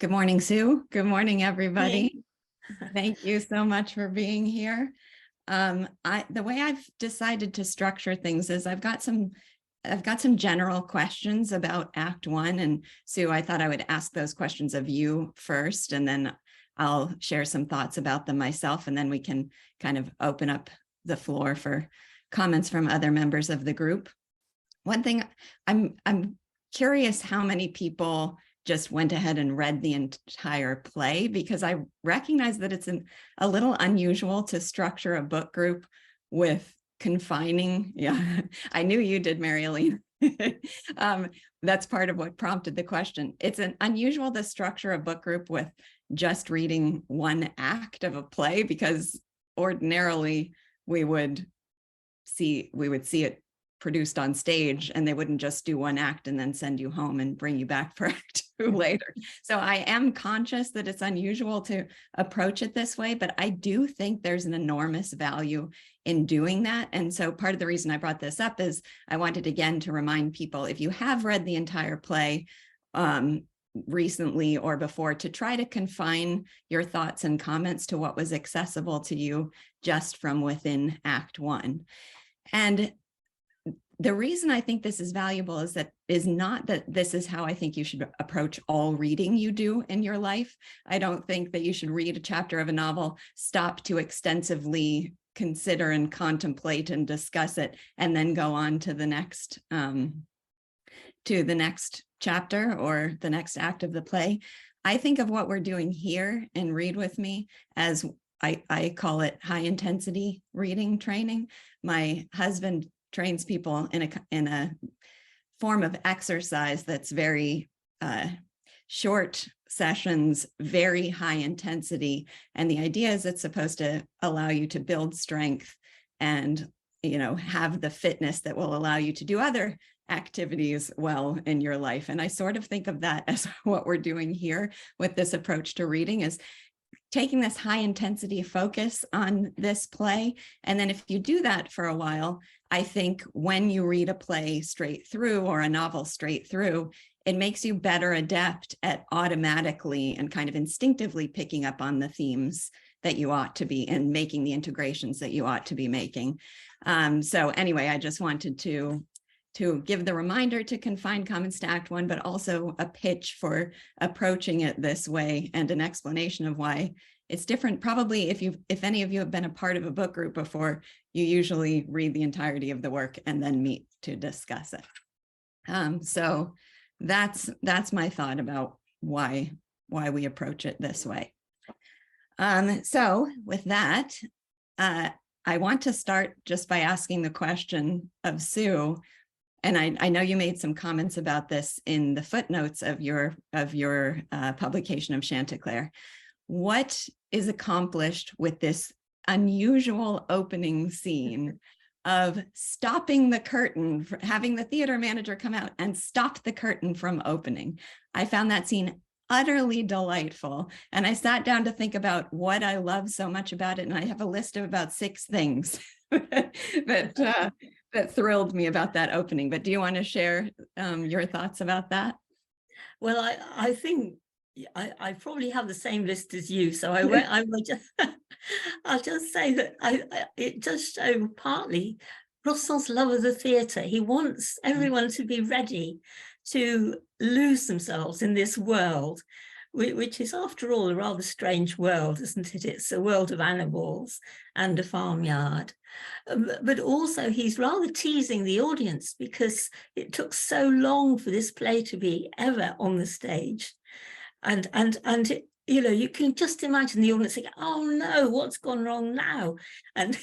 Good morning, Sue. Good morning, everybody. Thank you so much for being here. The way I've decided to structure things is I've got some general questions about Act One, and Sue, I thought I would ask those questions of you first, and then I'll share some thoughts about them myself, and then we can kind of open up the floor for comments from other members of the group. One thing, I'm curious how many people just went ahead and read the entire play, because I recognize that it's a little unusual to structure a book group with confining. Yeah, I knew you did, Mary Ellen. That's part of what prompted the question. It's unusual to structure a book group with just reading one act of a play, because ordinarily we would see it produced on stage, and they wouldn't just do one act and then send you home and bring you back for Act Two later. So I am conscious that it's unusual to approach it this way, but I do think there's an enormous value in doing that. And so part of the reason I brought this up is I wanted again to remind people, if you have read the entire play recently or before, to try to confine your thoughts and comments to what was accessible to you just from within Act One. And the reason I think this is valuable is not that this is how I think you should approach all reading you do in your life. I don't think that you should read a chapter of a novel, stop to extensively consider and contemplate and discuss it, and then go on to the next chapter or the next act of the play. I think of what we're doing here in Read With Me as I call it high intensity reading training. My husband trains people in a form of exercise that's very short sessions, very high intensity. And the idea is it's supposed to allow you to build strength and, have the fitness that will allow you to do other activities well in your life. And I sort of think of that as what we're doing here with this approach to reading, is taking this high intensity focus on this play. And then if you do that for a while, I think when you read a play straight through or a novel straight through, it makes you better adept at automatically and kind of instinctively picking up on the themes that you ought to be and making the integrations that you ought to be making. So anyway, I just wanted to give the reminder to confine comments to Act One, but also a pitch for approaching it this way and an explanation of why it's different. Probably if any of you have been a part of a book group before, you usually read the entirety of the work and then meet to discuss it. So that's my thought about why we approach it this way. So with that, I want to start just by asking the question of Sue. And I know you made some comments about this in the footnotes of your publication of Chantecler. What is accomplished with this unusual opening scene of stopping the curtain, having the theater manager come out and stop the curtain from opening? I found that scene utterly delightful. And I sat down to think about what I love so much about it. And I have a list of about 6 things that thrilled me about that opening. But do you want to share your thoughts about that? Well, I think I probably have the same list as you, so I'll just say that it does show partly Rostand's love of the theatre. He wants everyone to be ready to lose themselves in this world, which is, after all, a rather strange world, isn't it? It's a world of animals and a farmyard. But also he's rather teasing the audience because it took so long for this play to be ever on the stage. And it, you can just imagine the audience saying, oh no, what's gone wrong now? And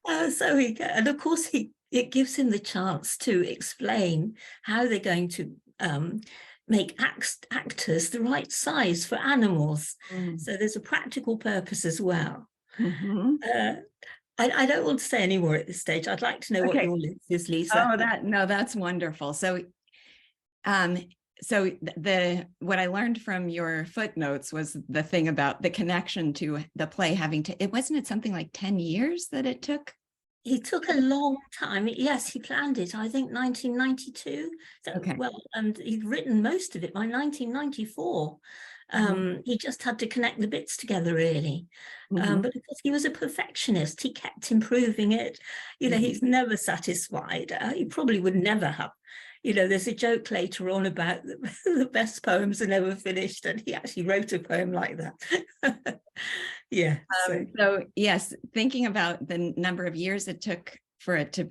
and of course it gives him the chance to explain how they're going to make actors the right size for animals. So there's a practical purpose as well. I don't want to say any more at this stage. I'd like to know what your list is, Lisa. Oh, that's wonderful. So what I learned from your footnotes was the thing about the connection to the play having to, wasn't it something like 10 years that it took? He took a long time. Yes, he planned it, I think 1992. So, Okay. well, and he'd written most of it by 1994. He just had to connect the bits together, really. Mhm. But because he was a perfectionist, he kept improving it. You know, Mhm. he's never satisfied. He probably would never have. You know, there's a joke later on about the best poems are never finished, and he actually wrote a poem like that. Yeah. So yes, thinking about the number of years it took for it to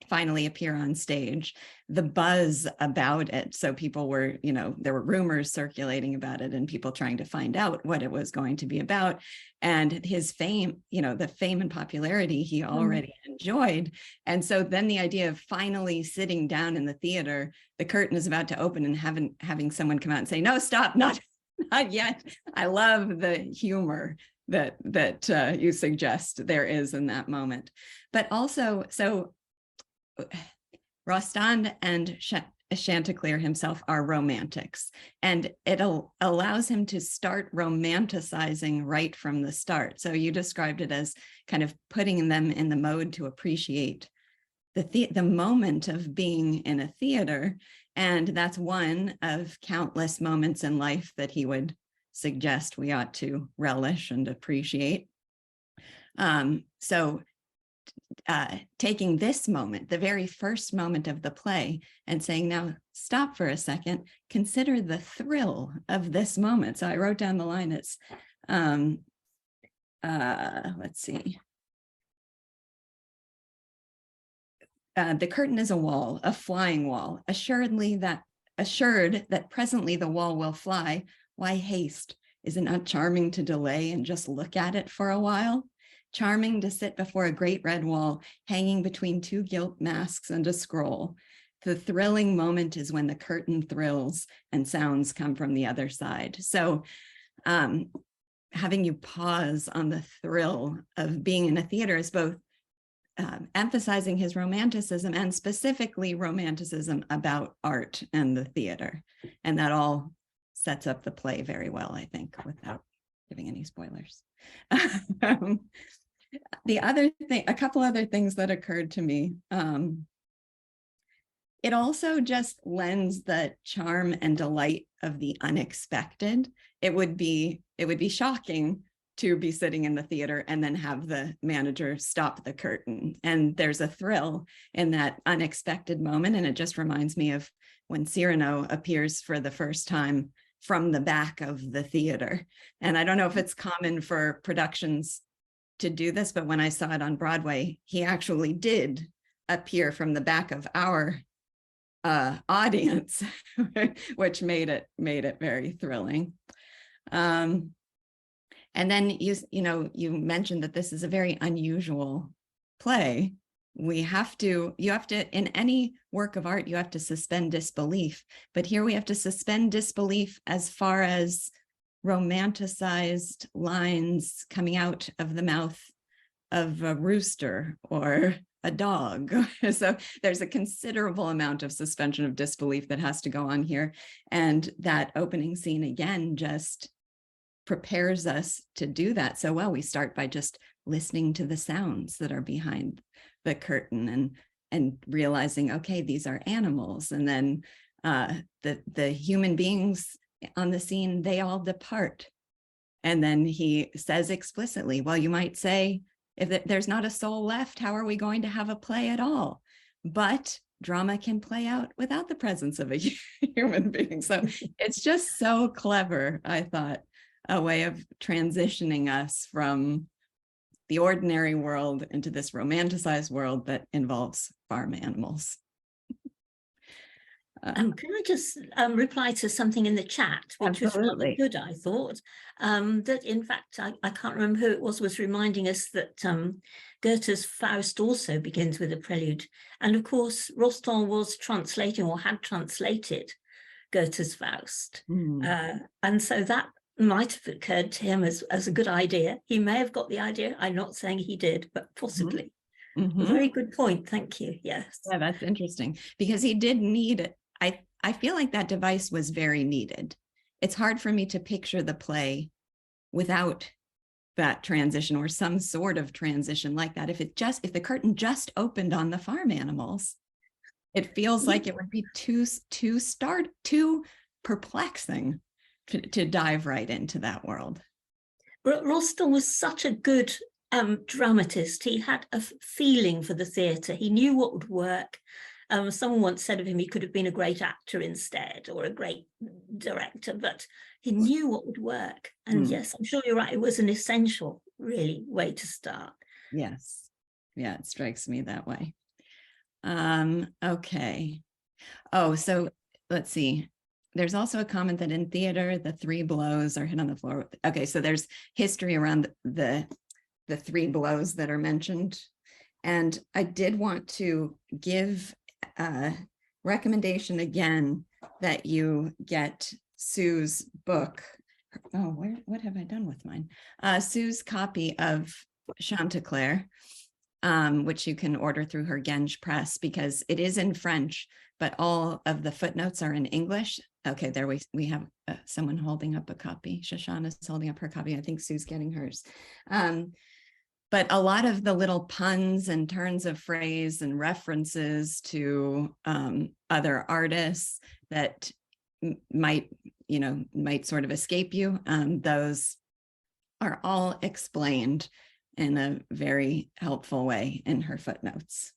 finally appear on stage, the buzz about it. So people were, you know, there were rumors circulating about it and people trying to find out what it was going to be about. And his fame, you know, the fame and popularity he already enjoyed. And so then the idea of finally sitting down in the theater, the curtain is about to open and having someone come out and say, no, stop, not yet. I love the humor that you suggest there is in that moment. But also, so Rostand and Chantecler himself are romantics, and it allows him to start romanticizing right from the start. So you described it as kind of putting them in the mode to appreciate the moment of being in a theater. And that's one of countless moments in life that he would suggest we ought to relish and appreciate. So taking this moment, the very first moment of the play, and saying, now stop for a second, consider the thrill of this moment. So I wrote down the line, it's, let's see. The curtain is a wall, a flying wall, assured that presently the wall will fly. Why haste? Is it not charming to delay and just look at it for a while? Charming to sit before a great red wall, hanging between two gilt masks and a scroll. The thrilling moment is when the curtain thrills and sounds come from the other side. So having you pause on the thrill of being in a theater is both emphasizing his romanticism and specifically romanticism about art and the theater. And that all sets up the play very well, I think, without giving any spoilers. The other thing, a couple other things that occurred to me. It also just lends the charm and delight of the unexpected. It would be shocking to be sitting in the theater and then have the manager stop the curtain. And there's a thrill in that unexpected moment. And it just reminds me of when Cyrano appears for the first time from the back of the theater. And I don't know if it's common for productions to do this, but when I saw it on Broadway, he actually did appear from the back of our audience, which made it very thrilling. And then you mentioned that this is a very unusual play. You have to, in any work of art, you have to suspend disbelief. But here we have to suspend disbelief as far as romanticized lines coming out of the mouth of a rooster or a dog. So there's a considerable amount of suspension of disbelief that has to go on here. And that opening scene, again, just prepares us to do that so well. We start by just listening to the sounds that are behind the curtain and realizing, okay, these are animals. And then the human beings on the scene, they all depart. And then he says explicitly, well, you might say, if there's not a soul left, how are we going to have a play at all? But drama can play out without the presence of a human being. So it's just so clever, I thought, a way of transitioning us from the ordinary world into this romanticized world that involves farm animals. Can I just reply to something in the chat, which Absolutely. was rather good, I thought, that in fact, I can't remember who it was reminding us that Goethe's Faust also begins with a prelude. And of course, Rostand was translating or had translated Goethe's Faust. And so that might have occurred to him as a good idea. He may have got the idea. I'm not saying he did, but possibly. Very good point. Thank you. Yes. Yeah, that's interesting because he did need it. I feel like that device was very needed. It's hard for me to picture the play without that transition, or some sort of transition like that. If the curtain just opened on the farm animals, it feels like it would be too perplexing to dive right into that world. Rostand was such a good dramatist. He had a feeling for the theatre. He knew what would work. Someone once said of him, he could have been a great actor instead, or a great director, but he knew what would work. And yes, I'm sure you're right. It was an essential, really, way to start. Yes. Yeah, it strikes me that way. Okay. Oh, so let's see. There's also a comment that in theater, the 3 blows are hit on the floor. Okay, so there's history around the 3 blows that are mentioned. And I did want to give a recommendation again that you get Sue's book. Oh, what have I done with mine? Sue's copy of Chantecler, which you can order through her Genge press, because it is in French, but all of the footnotes are in English. Okay, there we have someone holding up a copy. Shoshana's holding up her copy. I think Sue's getting hers. But a lot of the little puns and turns of phrase and references to other artists that might sort of escape you, those are all explained in a very helpful way in her footnotes.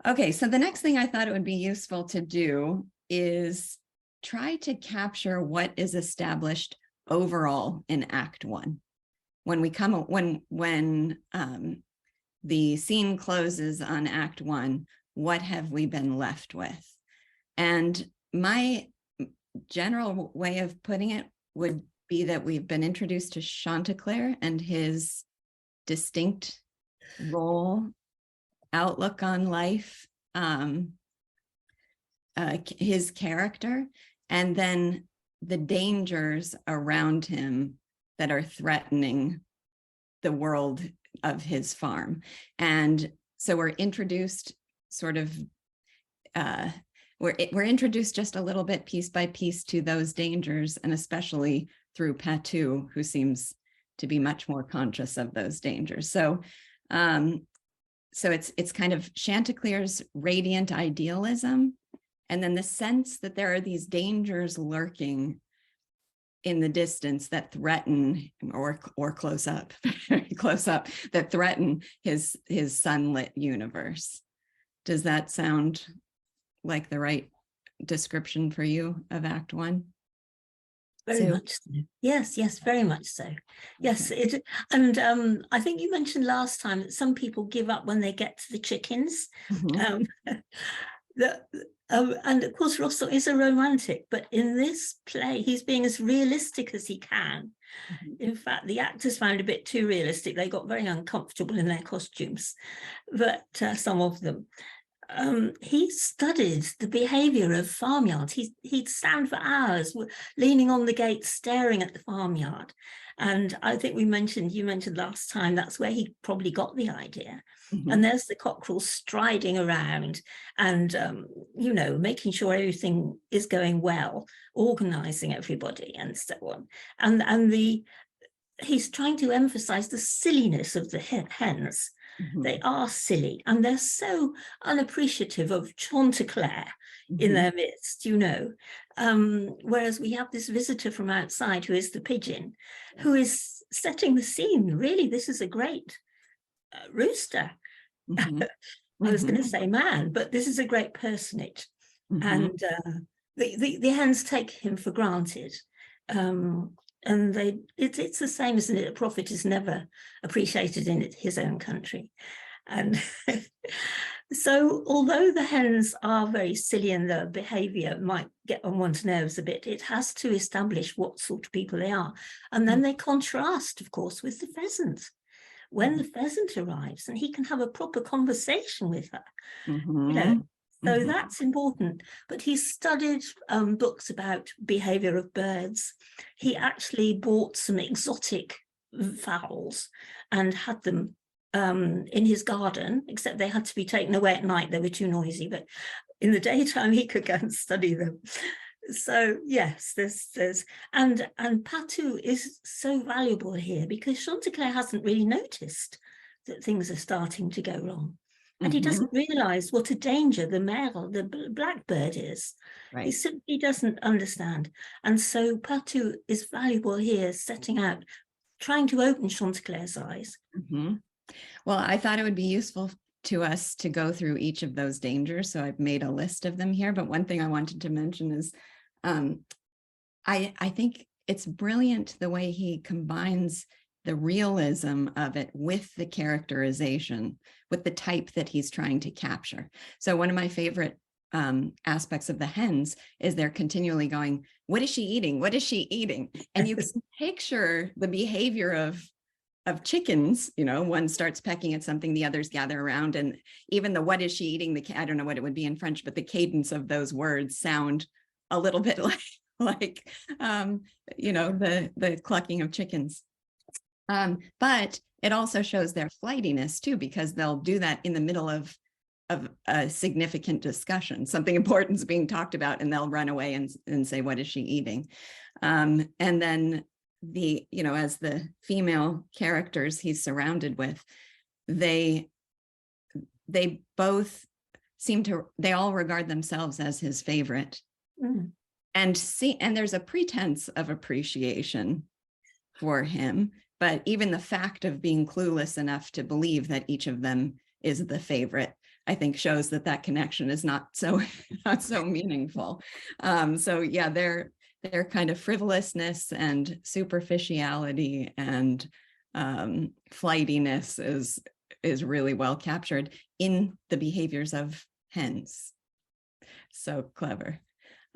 Okay, so the next thing I thought it would be useful to do is try to capture what is established overall in Act 1. When the scene closes on Act 1, what have we been left with? And my general way of putting it would be that we've been introduced to Chantecler and his distinct role, outlook on life, his character, and then the dangers around him that are threatening the world of his farm. And so we're introduced sort of, we're introduced just a little bit piece by piece to those dangers, and especially through Patou, who seems to be much more conscious of those dangers. So it's kind of Chantecler's radiant idealism, and then the sense that there are these dangers lurking in the distance that threaten, or close up, very close up, that threaten his sunlit universe. Does that sound like the right description for you of Act 1? Very much so. Yes, very much so. Yes, okay. And I think you mentioned last time that some people give up when they get to the chickens. And of course, Rostand is a romantic, but in this play, he's being as realistic as he can. In fact, the actors found it a bit too realistic. They got very uncomfortable in their costumes, but some of them. He studied the behavior of farmyards. He'd stand for hours leaning on the gate, staring at the farmyard. And I think you mentioned last time, that's where he probably got the idea. And there's the cockerel striding around and, making sure everything is going well, organizing everybody and so on. And he's trying to emphasize the silliness of the hens. They are silly, and they're so unappreciative of Chantecler in their midst, whereas we have this visitor from outside who is the pigeon, who is setting the scene. Really, this is a great rooster. I was going to say man, but this is a great personage. And the hens take him for granted. And it's the same, isn't it? A prophet is never appreciated in his own country. And so although the hens are very silly and their behavior might get on one's nerves a bit, it has to establish what sort of people they are. And then they contrast, of course, with the pheasant. When the pheasant arrives and he can have a proper conversation with her, so that's important. But he studied books about behavior of birds. He actually bought some exotic fowls and had them in his garden, except they had to be taken away at night. They were too noisy, but in the daytime he could go and study them. So yes, there's and Patu is so valuable here because Chantecler hasn't really noticed that things are starting to go wrong. And he doesn't realize what a danger the merle, the blackbird is. He Right. simply doesn't understand. And so Patu is valuable here, setting out, trying to open Chantecler's eyes. Well, I thought it would be useful to us to go through each of those dangers. So I've made a list of them here. But one thing I wanted to mention is I think it's brilliant the way he combines the realism of it with the characterization, with the type that he's trying to capture. So one of my favorite aspects of the hens is they're continually going, what is she eating? What is she eating? And you can picture the behavior of chickens, you know, one starts pecking at something, the others gather around, and even the what is she eating, I don't know what it would be in French, but the cadence of those words sound a little bit like you know, the clucking of chickens. But it also shows their flightiness too, because they'll do that in the middle of a significant discussion. Something important is being talked about, and they'll run away and say, what is she eating? And then you know, as the female characters he's surrounded with, they both they all regard themselves as his favorite. And there's a pretense of appreciation for him, but even the fact of being clueless enough to believe that each of them is the favorite, I think shows that connection is not so meaningful. So yeah, their kind of frivolousness and superficiality and flightiness is really well captured in the behaviors of hens. So clever.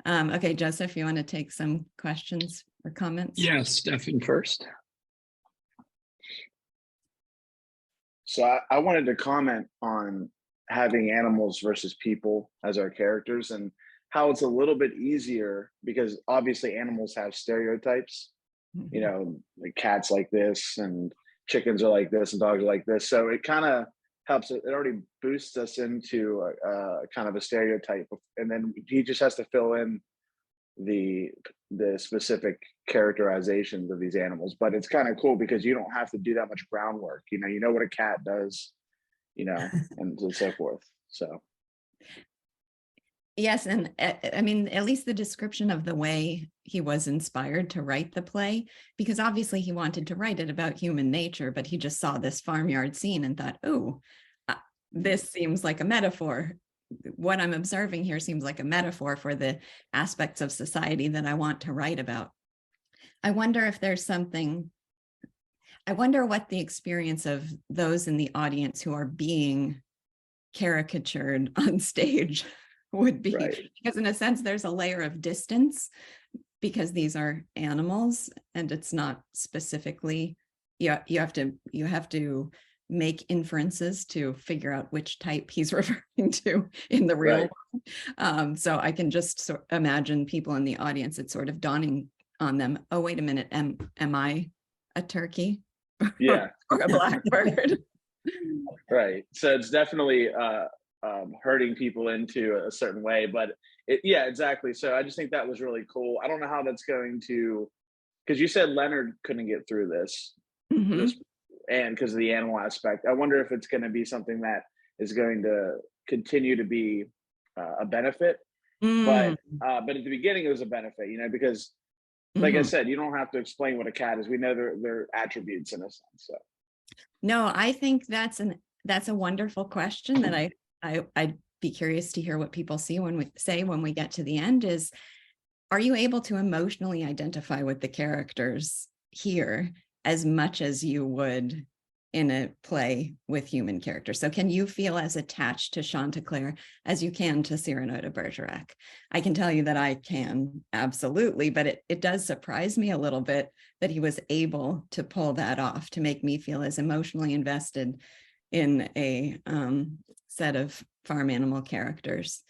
Okay, Joseph, you want to take some questions or comments? Yeah, Stefan first. So I wanted to comment on having animals versus people as our characters, and how it's a little bit easier because obviously animals have stereotypes, you know, like cats like this and chickens are like this and dogs are like this. So it kind of helps. It already boosts us into a kind of a stereotype, and then he just has to fill in the specific characterizations of these animals. But it's kind of cool because you don't have to do that much groundwork. You know what a cat does, you know, and so forth. So yes, and I mean, at least the description of the way he was inspired to write the play, because obviously he wanted to write it about human nature, but he just saw this farmyard scene and thought, oh, this seems like a metaphor. What I'm observing here seems like a metaphor for the aspects of society that I want to write about. I wonder if there's something, I wonder what the experience of those in the audience who are being caricatured on stage would be, right. Because in a sense, there's a layer of distance because these are animals and it's not specifically, you have to make inferences to figure out which type he's referring to in the real world. So I can just imagine people in the audience, it's sort of dawning on them, oh, wait a minute, am I a turkey? Yeah. Or a blackbird? Right. So it's definitely hurting people into a certain way, but yeah, exactly. So I just think that was really cool. I don't know how that's going to, because you said Leonard couldn't get through this, and because of the animal aspect. I wonder if it's going to be something that is going to continue to be a benefit. But at the beginning it was a benefit, you know, because like I said, you don't have to explain what a cat is. We know their attributes in a sense. So no, I think that's a wonderful question that I'd be curious to hear what people see when we get to the end is, are you able to emotionally identify with the characters here as much as you would in a play with human characters? So can you feel as attached to Chantecler as you can to Cyrano de Bergerac? I can tell you that I can, absolutely, but it does surprise me a little bit that he was able to pull that off, to make me feel as emotionally invested in a set of farm animal characters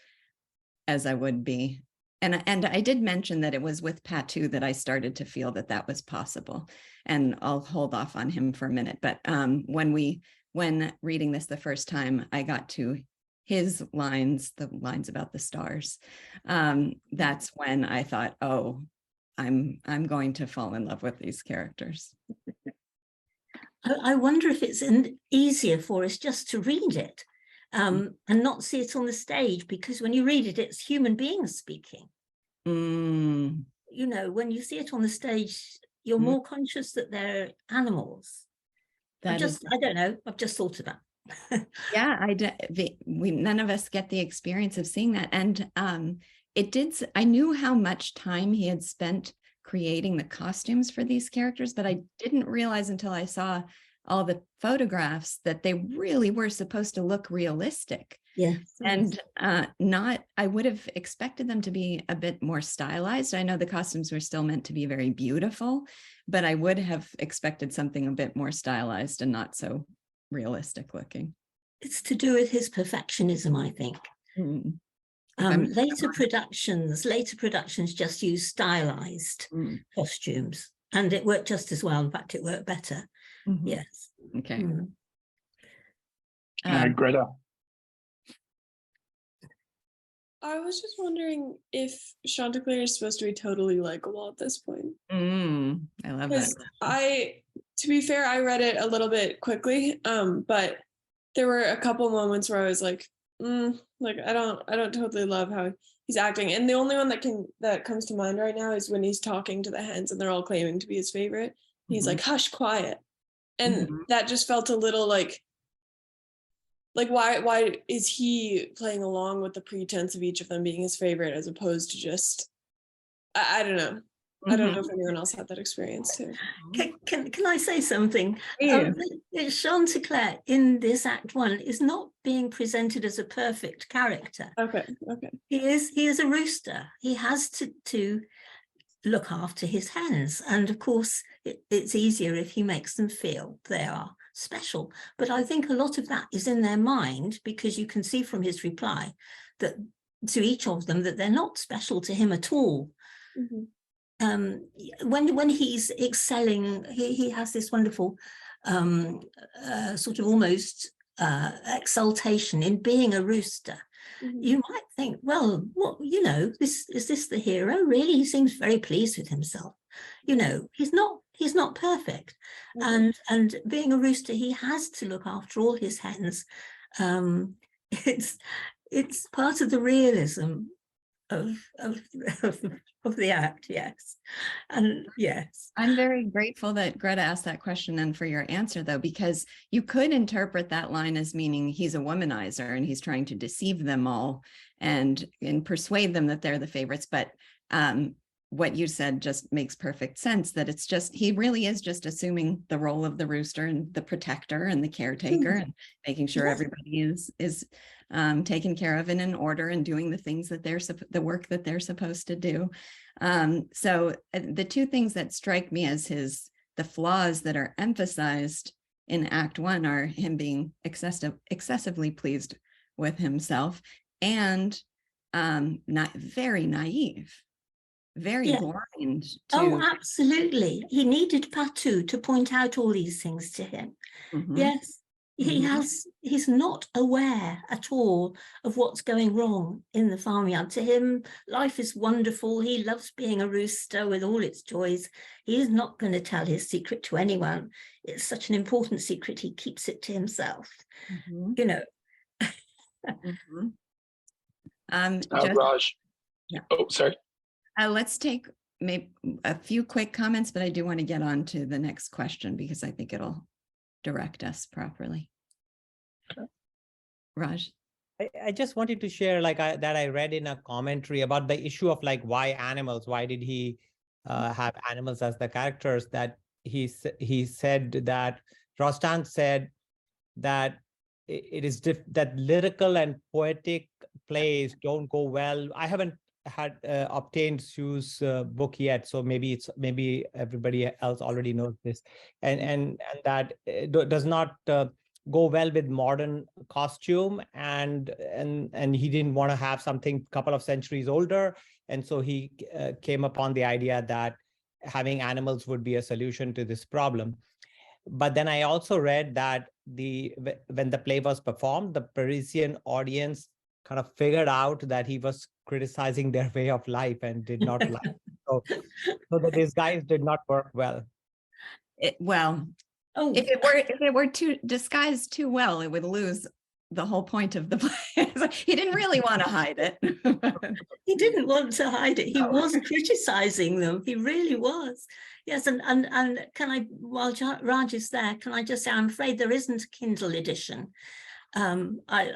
as I would be. And I did mention that it was with Patu that I started to feel that was possible. And I'll hold off on him for a minute. But when reading this the first time, I got to his lines, the lines about the stars, that's when I thought, oh, I'm going to fall in love with these characters. I wonder if it's easier for us just to read it and not see it on the stage, because when you read it, it's human beings speaking. Mm. You know, when you see it on the stage, you're more conscious that they're animals. I don't know, I've just thought of that. Yeah, none of us get the experience of seeing that. And I knew how much time he had spent creating the costumes for these characters, but I didn't realize until I saw all the photographs that they really were supposed to look realistic. Yeah. And I would have expected them to be a bit more stylized. I know the costumes were still meant to be very beautiful, but I would have expected something a bit more stylized and not so realistic looking. It's to do with his perfectionism, I think. Later productions just use stylized costumes, and it worked just as well. In fact, it worked better. Yes. Okay. Greta. I was just wondering if Chantecler is supposed to be totally likable at this point. I love that. To be fair, I read it a little bit quickly, but there were a couple moments where I was like, I don't totally love how he's acting. And the only one that comes to mind right now is when he's talking to the hens and they're all claiming to be his favorite. He's like, hush, quiet. And that just felt a little like why is he playing along with the pretense of each of them being his favorite as opposed to just, I don't know. I don't know if anyone else had that experience too. Can I say something? Yeah. Chantecler in this Act 1 is not being presented as a perfect character. Okay. He is a rooster. He has to look after his hens, and of course it's easier if he makes them feel they are special. But I think a lot of that is in their mind, because you can see from his reply that to each of them that they're not special to him at all. When he's excelling, he has this wonderful sort of almost exaltation in being a rooster. You might think, well, what, is this the hero? Really, he seems very pleased with himself. He's not perfect. And being a rooster, he has to look after all his hens. It's part of the realism of the act, yes. And yes. I'm very grateful that Greta asked that question and for your answer, though, because you could interpret that line as meaning he's a womanizer and he's trying to deceive them all and persuade them that they're the favorites. But what you said just makes perfect sense, that it's just, he really is just assuming the role of the rooster and the protector and the caretaker and making sure everybody is taken care of and in order and doing the things that the work that they're supposed to do. So the two things that strike me as the flaws that are emphasized in Act 1 are him being excessively pleased with himself and not very naive. Very blind to... Oh, absolutely. He needed Patu to point out all these things to him. Yes, he's not aware at all of what's going wrong in the farmyard. To him, life is wonderful. He loves being a rooster with all its joys. He's not going to tell his secret to anyone. It's such an important secret, he keeps it to himself. Raj. Yeah. Oh, sorry. Let's take maybe a few quick comments, but I do want to get on to the next question because I think it'll direct us properly. Raj. I just wanted to share that I read in a commentary about the issue of why animals, why did he have animals as the characters, that he said that Rostand said that it is that lyrical and poetic plays don't go well. I haven't had obtained Sue's book yet, so maybe everybody else already knows this, and that does not go well with modern costume, and he didn't want to have something a couple of centuries older, and so he came upon the idea that having animals would be a solution to this problem. But then I also read that when the play was performed, the Parisian audience kind of figured out that he was criticizing their way of life and did not like it. So the disguise did not work well. Well, Oh, if it were too disguised too well, it would lose the whole point of the play. He didn't really want to hide it. he didn't want to hide it. He No. was criticizing them. He really was. Yes, and can I, while Raj is there, can I just say, I'm afraid there isn't a Kindle edition. I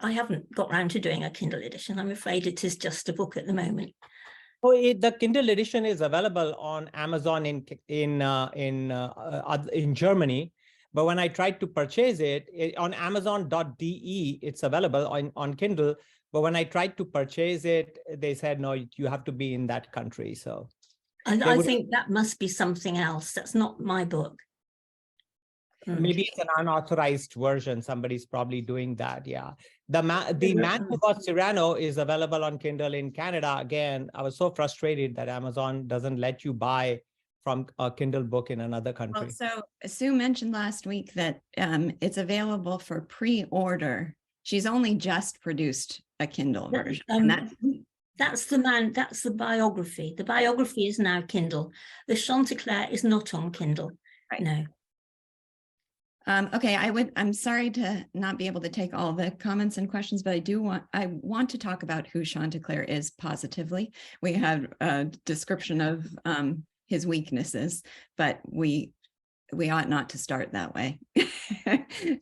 haven't got round to doing a Kindle edition. I'm afraid it is just a book at the moment. Oh, the Kindle edition is available on Amazon in Germany. But when I tried to purchase it on Amazon.de, it's available on Kindle. But when I tried to purchase it, they said, no, you have to be in that country. So I think that must be something else. That's not my book. maybe it's an unauthorized version. Somebody's probably doing that. Yeah. The Man Who Got Cyrano is available on Kindle in Canada. Again, I was so frustrated that Amazon doesn't let you buy from a Kindle book in another country. Well, so Sue mentioned last week that it's available for pre-order. She's only just produced a Kindle version. And that's the biography. The biography is now Kindle. The Chantecler is not on Kindle. Right. No. Okay, I'm sorry to not be able to take all the comments and questions, but I want to talk about who Chantecler is positively. We had a description of his weaknesses, but we ought not to start that way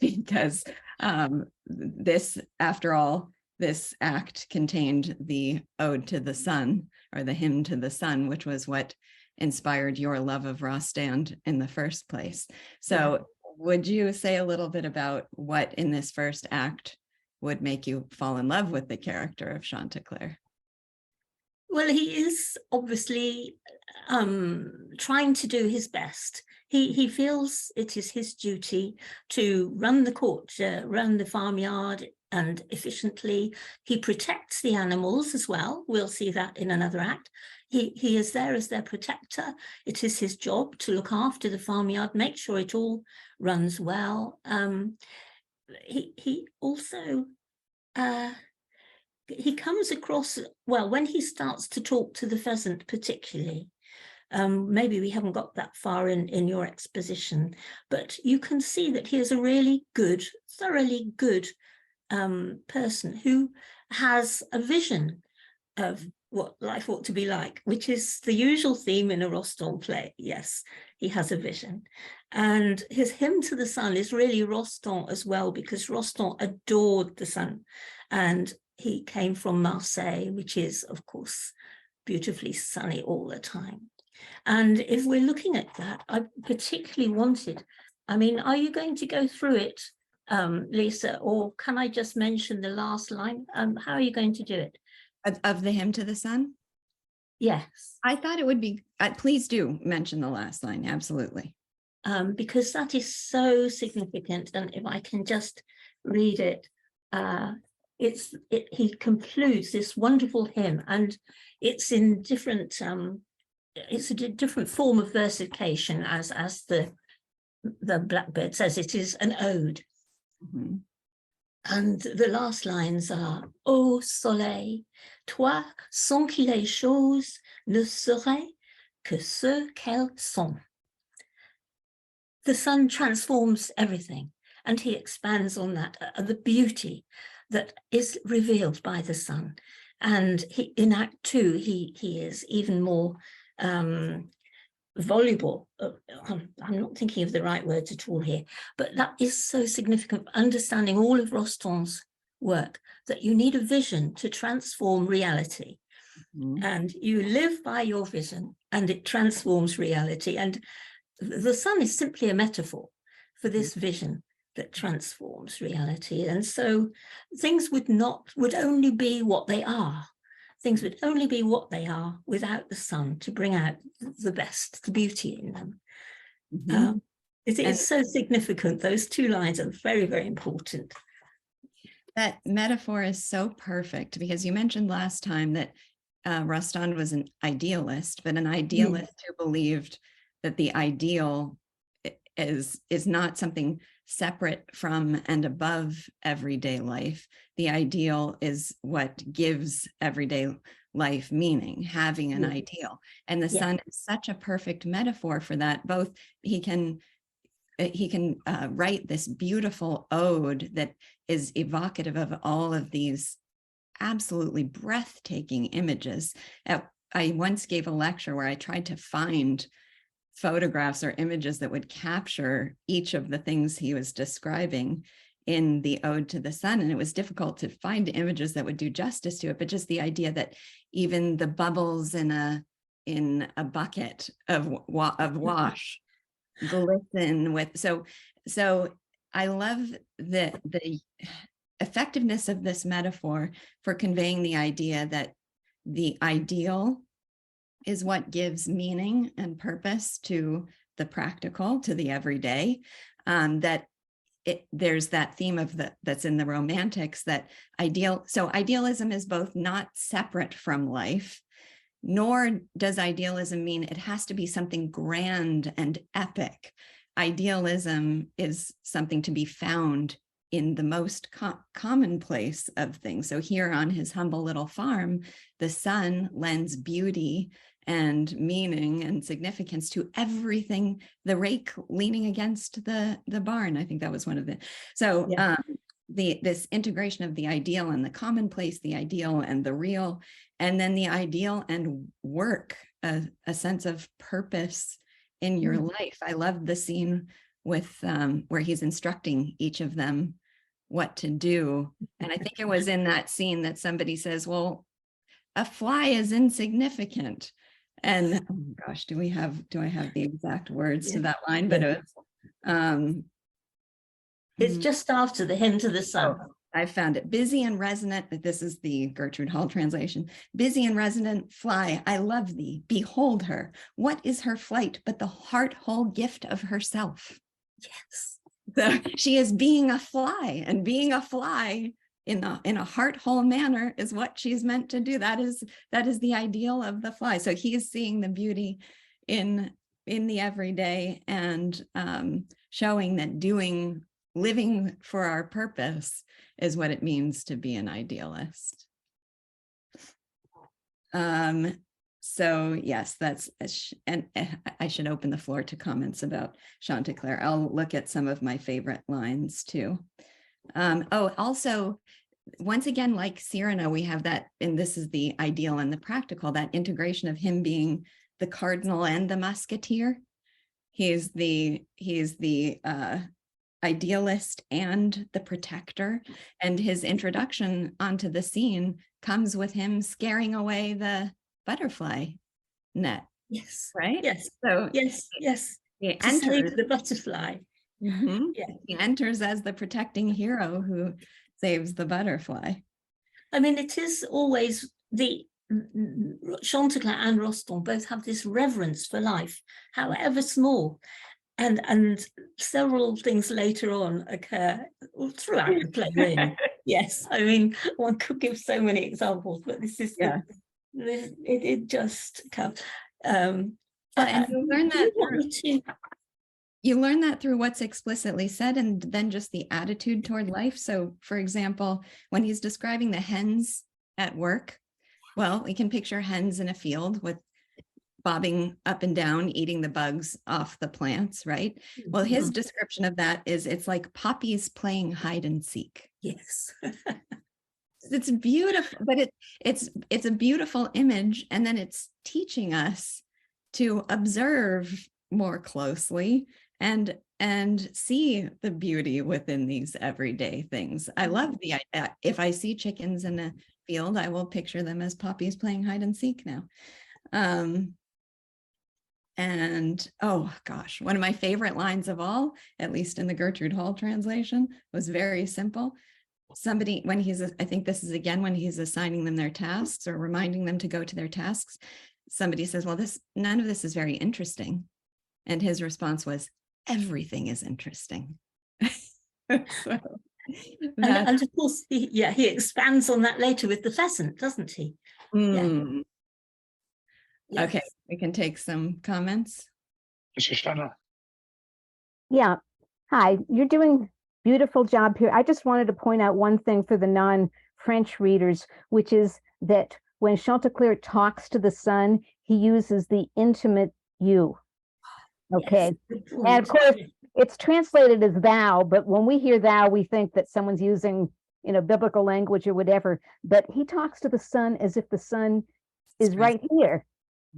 because this, after all, this act contained the ode to the sun, or the hymn to the sun, which was what inspired your love of Rostand in the first place. So would you say a little bit about what in this first act would make you fall in love with the character of Chantecler? Well, he is obviously trying to do his best. He feels it is his duty to run the court, run the farmyard, and efficiently. He protects the animals as well. We'll see that in another act. He is there as their protector. It is his job to look after the farmyard, make sure it all runs well. He also he comes across, well, when he starts to talk to the pheasant particularly, maybe we haven't got that far in your exposition, but you can see that he is a really good, thoroughly good person who has a vision of what life ought to be like, which is the usual theme in a Rostand play. Yes, he has a vision. And his hymn to the sun is really Rostand as well, because Rostand adored the sun. And he came from Marseille, which is, of course, beautifully sunny all the time. And if we're looking at that, I particularly wanted, I mean, are you going to go through it, Lisa, or can I just mention the last line? How are you going to do it? Of the hymn to the sun? Yes. I thought it would be, please do mention the last line, absolutely. Because that is so significant. And if I can just read it, he concludes this wonderful hymn, and it's in different, it's a different form of versification, as the Blackbird says. It is an ode. Mm-hmm. And the last lines are, Ô soleil, toi, sans qu'il les choses ne seraient que ce qu'elles sont. The sun transforms everything, and he expands on that, the beauty that is revealed by the sun. And in Act 2, he is even more voluble. I'm not thinking of the right words at all here, but that is so significant for understanding all of Rostand's work, that you need a vision to transform reality. Mm-hmm. And you live by your vision, and it transforms reality. And the sun is simply a metaphor for this vision that transforms reality. And so things would only be what they are. Things would only be what they are without the sun to bring out the best, the beauty in them. Mm-hmm. It is so significant. Those two lines are very, very important. That metaphor is so perfect, because you mentioned last time that Rostand was an idealist, but an idealist who believed that the ideal is not something separate from and above everyday life. The ideal is what gives everyday life meaning, having an ideal. And the sun is such a perfect metaphor for that. Both he can write this beautiful ode that is evocative of all of these absolutely breathtaking images. I once gave a lecture where I tried to find photographs or images that would capture each of the things he was describing in the Ode to the Sun. And it was difficult to find images that would do justice to it, but just the idea that even the bubbles in a bucket of wash glisten with, so I love the effectiveness of this metaphor for conveying the idea that the ideal is what gives meaning and purpose to the practical, to the everyday. There's that theme of that's in the Romantics, that idealism is both not separate from life, nor does idealism mean it has to be something grand and epic. Idealism is something to be found in the most commonplace of things. So here on his humble little farm, the sun lends beauty and meaning and significance to everything. The rake leaning against the barn, I think that was one of the, so this integration of the ideal and the commonplace, the ideal and the real, and then the ideal and work, a sense of purpose in your life. I love the scene with where he's instructing each of them what to do. And I think it was in that scene that somebody says, well, a fly is insignificant. And oh gosh, do I have the exact words to that line? But it was, it's just after the hymn to the sun. Oh, I found it. Busy and resonant. This is the Gertrude Hall translation. Busy and resonant fly, I love thee. Behold her. What is her flight but the heart whole gift of herself? Yes. So she is being a fly, and being a fly in a heart whole manner is what she's meant to do. That is the ideal of the fly. So he is seeing the beauty in the everyday, and showing that living for our purpose is what it means to be an idealist. So yes, and I should open the floor to comments about Chantecler. I'll look at some of my favorite lines too. Also, once again, like Cyrano, we have that, and this is the ideal and the practical, that integration of him being the cardinal and the musketeer. He's the idealist and the protector, and his introduction onto the scene comes with him scaring away the butterfly net. Yes. Right? Yes. So yes. He To save enters the butterfly. Yeah. He enters as the protecting hero who saves the butterfly. I mean, it is always Chantecler and Rostand both have this reverence for life, however small. And several things later on occur throughout the play, really. Yes, I mean, one could give so many examples, but this is it just comes. And you learn that you learn that through what's explicitly said, and then just the attitude toward life. So, for example, when he's describing the hens at work, well, we can picture hens in a field with bobbing up and down, eating the bugs off the plants, right? Well, his description of that is it's like poppies playing hide and seek. Yes. It's beautiful, but it's a beautiful image, and then it's teaching us to observe more closely and see the beauty within these everyday things. I love the if I see chickens in a field, I will picture them as poppies playing hide and seek now. And oh gosh, one of my favorite lines of all, at least in the Gertrude Hall translation, was very simple. Somebody, when I think this is again when he's assigning them their tasks or reminding them to go to their tasks, somebody says, well, none of this is very interesting. And his response was, everything is interesting. So, and of course, he expands on that later with the pheasant, doesn't he? Yes. Yes. Okay, we can take some comments. Shoshana. Yeah. Hi, you're doing beautiful job here. I just wanted to point out one thing for the non-French readers, which is that when Chantecler talks to the sun, he uses the intimate you. Okay. Yes, good And of point. course, it's translated as thou, but when we hear thou, we think that someone's using, biblical language or whatever. But he talks to the sun as if the sun is right here,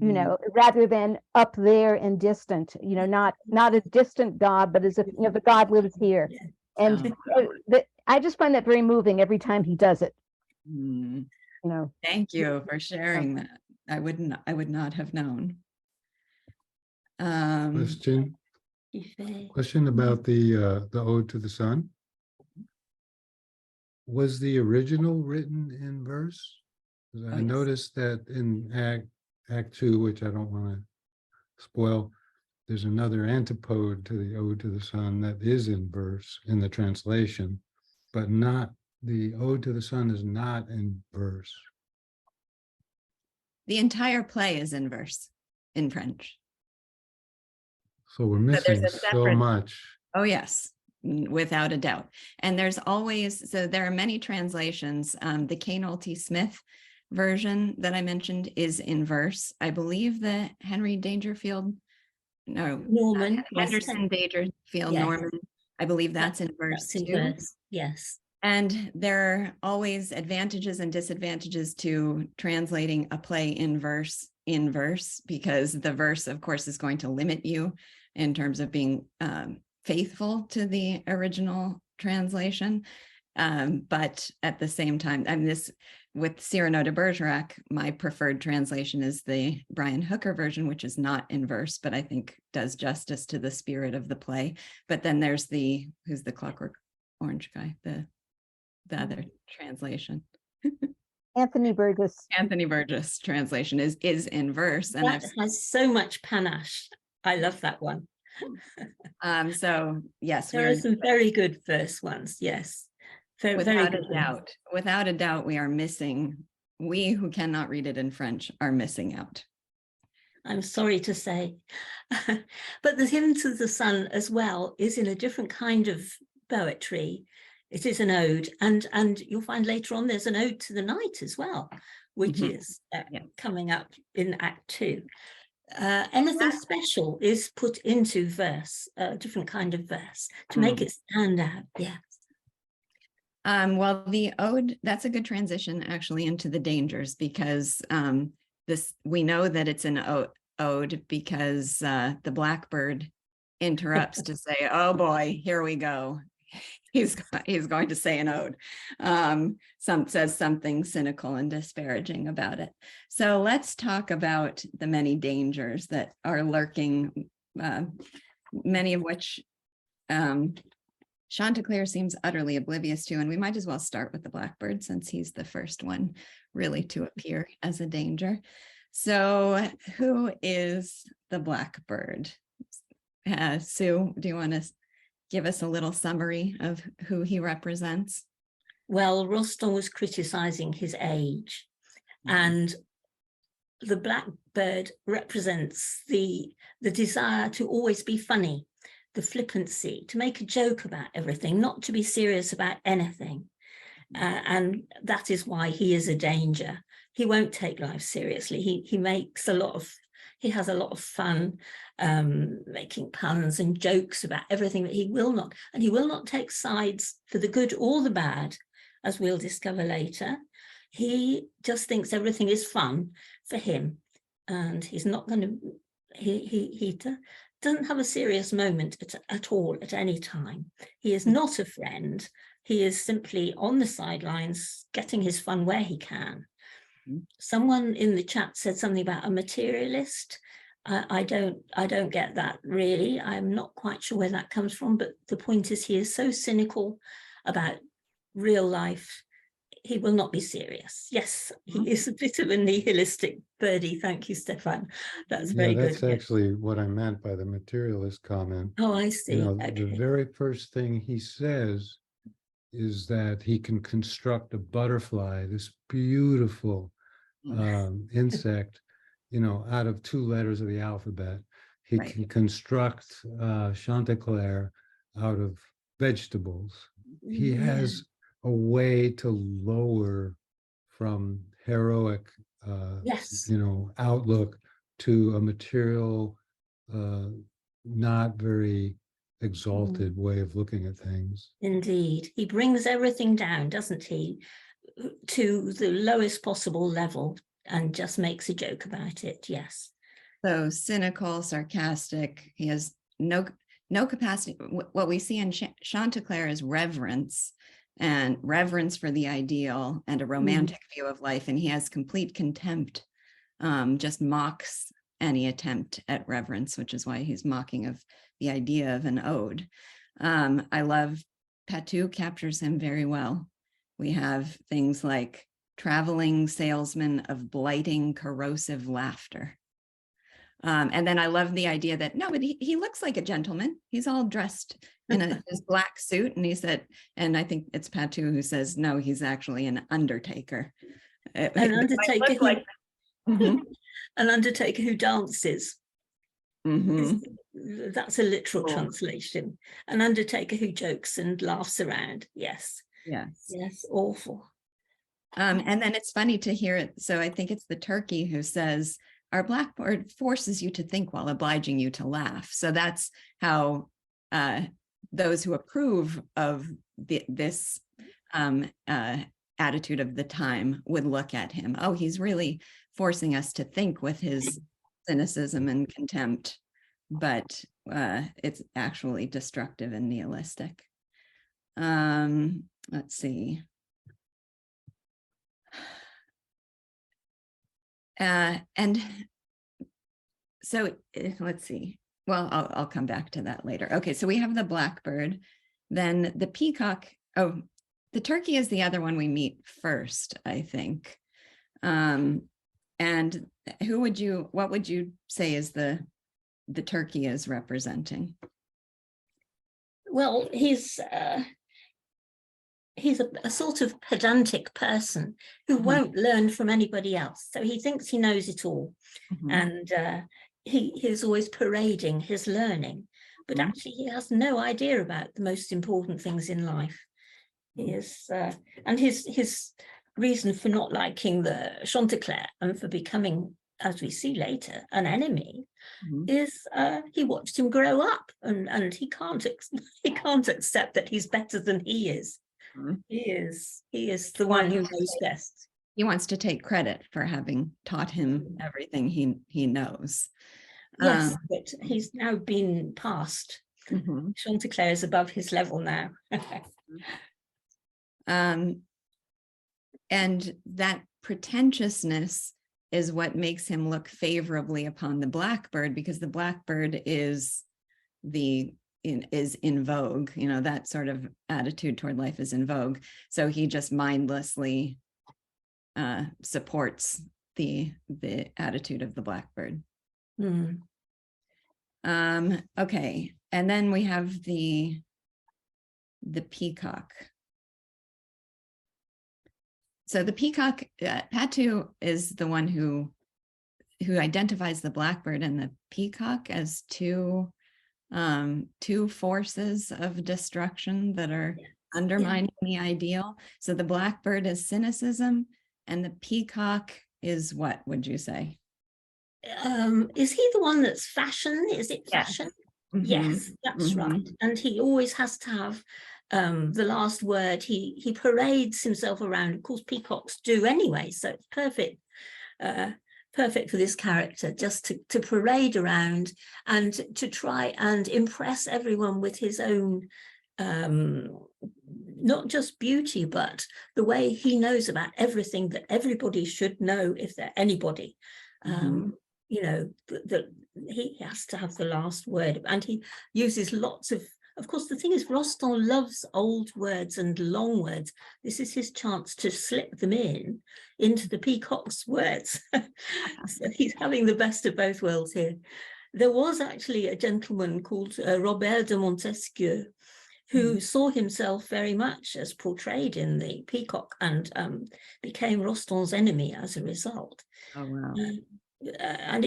rather than up there and distant, not a distant God, but as if, the God lives here. Yeah. And Oh. I just find that very moving every time he does it, Mm, you know. Thank you for sharing that. I would not have known. Question about the Ode to the Sun. Was the original written in verse? 'Cause I yes. noticed that in Act 2, which I don't want to spoil, there's another antipode to the Ode to the Sun that is in verse in the translation, but not the Ode to the Sun is not in verse. The entire play is in verse in French. So we're there's missing a so separate- much. Oh, yes, without a doubt. And there's always, so there are many translations. The K. Nolte Smith version that I mentioned is in verse. I believe the Henry Dangerfield, no, Norman, Henderson Dangerfield Yes. Norman, I believe that's in verse that's in too. verse. Yes. And there are always advantages and disadvantages to translating a play in verse, because the verse, of course, is going to limit you in terms of being faithful to the original translation. But at the same time, with Cyrano de Bergerac, my preferred translation is the Brian Hooker version, which is not in verse, but I think does justice to the spirit of the play. But then there's who's the Clockwork Orange guy, the other translation. Anthony Burgess. Anthony Burgess translation is in verse, and That has so much panache. I love that one. so yes, There are some very good verse ones. Yes. Very without good a doubt, without a doubt, we who cannot read it in French are missing out. I'm sorry to say. But the Hymn to the Sun as well is in a different kind of poetry. It is an ode, and you'll find later on there's an ode to the night as well, which is coming up in Act 2. Anything special is put into verse, a different kind of verse to make it stand out. Yeah. Well, the ode, that's a good transition actually into the dangers, because we know that it's an ode because the blackbird interrupts to say, "Oh boy, here we go. He's going to say an ode." Says something cynical and disparaging about it. So let's talk about the many dangers that are lurking, many of which Chantecler seems utterly oblivious to, and we might as well start with the blackbird since he's the first one really to appear as a danger. So who is the blackbird? Sue, do you want to give us a little summary of who he represents? Well, Rostand was criticizing his age, and the blackbird represents the desire to always be funny, the flippancy, to make a joke about everything, not to be serious about anything. And that is why he is a danger. He won't take life seriously. He has a lot of fun making puns and jokes about everything, that he will not take sides for the good or the bad, as we'll discover later. He just thinks everything is fun for him, and he's not going to, he doesn't have a serious moment at all at any time. He is not a friend. He is simply on the sidelines, getting his fun where he can. Someone in the chat said something about a materialist. I don't get that really. I'm not quite sure where that comes from, but the point is he is so cynical about real life. He will not be serious. Yes, he is a bit of a nihilistic birdie. Thank you, Stefan. That's very good. That's actually what I meant by the materialist comment. Oh, I see. Okay. The very first thing he says is that he can construct a butterfly, this beautiful insect, out of 2 letters of the alphabet. he Right. can construct Chantecler out of vegetables. He Yeah. has a way to lower from heroic, Yes. outlook to a material, not very exalted way of looking at things. Indeed. He brings everything down, doesn't he, to the lowest possible level and just makes a joke about it. Yes. So cynical, sarcastic. He has no capacity. What we see in Chantecler is reverence for the ideal and a romantic view of life. And he has complete contempt, just mocks any attempt at reverence, which is why he's mocking of the idea of an ode. I love Patou captures him very well. We have things like traveling salesman of blighting, corrosive laughter. And then I love the idea that, no, but he looks like a gentleman. He's all dressed in his black suit. And he said, and I think it's Patou who says, no, he's actually an undertaker. An undertaker who, like, an undertaker who dances. That's a literal translation. An undertaker who jokes and laughs around. Yes. Yes. Yes. Awful. And then it's funny to hear it. So I think it's the turkey who says, our blackboard forces you to think while obliging you to laugh. So that's how those who approve of this attitude of the time would look at him. Oh, he's really forcing us to think with his cynicism and contempt, but it's actually destructive and nihilistic. Let's see. And so let's see. Well, I'll come back to that later. Okay, so we have the blackbird, then the peacock. Oh, the turkey is the other one we meet first, I think. And what would you say is the turkey is representing? Well, he's a sort of pedantic person who won't learn from anybody else. So he thinks he knows it all. And he is always parading his learning, but actually he has no idea about the most important things in life. He is, and his reason for not liking the Chantecler and for becoming, as we see later, an enemy is he watched him grow up, and he can't accept that he's better than he is. He is the one who knows best. He wants to take credit for having taught him everything he knows. Yes, but he's now been passed. Chantecler is above his level now. And that pretentiousness is what makes him look favorably upon the blackbird, because the blackbird is in vogue. That sort of attitude toward life is in vogue. So he just mindlessly supports the attitude of the blackbird. Okay, and then we have the peacock. So the peacock, Patou is the one who identifies the blackbird and the peacock as two forces of destruction that are undermining the ideal. So the blackbird is cynicism, and the peacock is what would you say? Is he the one that's fashion? Is it fashion? Yes, that's right. And he always has to have the last word. He parades himself around. Of course, peacocks do anyway, so it's perfect. Perfect for this character, just to parade around and to try and impress everyone with his own, not just beauty, but the way he knows about everything that everybody should know if they're anybody. That he has to have the last word, and he uses lots of course, the thing is, Rostand loves old words and long words. This is his chance to slip them into the peacock's words. So he's having the best of both worlds here. There was actually a gentleman called Robert de Montesquieu, who saw himself very much as portrayed in the peacock and became Rostand's enemy as a result. Oh, wow. And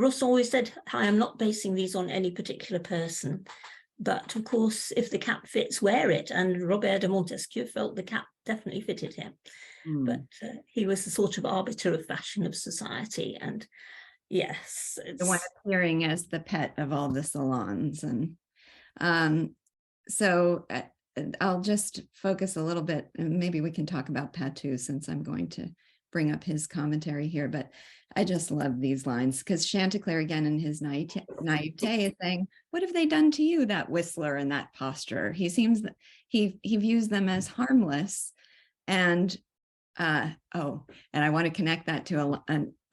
Ross always said, I am not basing these on any particular person. But of course, if the cap fits, wear it. And Robert de Montesquieu felt the cap definitely fitted him. But he was the sort of arbiter of fashion of society. And yes, the one appearing as the pet of all the salons. And so I'll just focus a little bit, and maybe we can talk about Patou since I'm going to bring up his commentary here, but I just love these lines because Chantecler again in his naivete is saying, what have they done to you, that whistler and that posture? He seems that he views them as harmless. And and I want to connect that to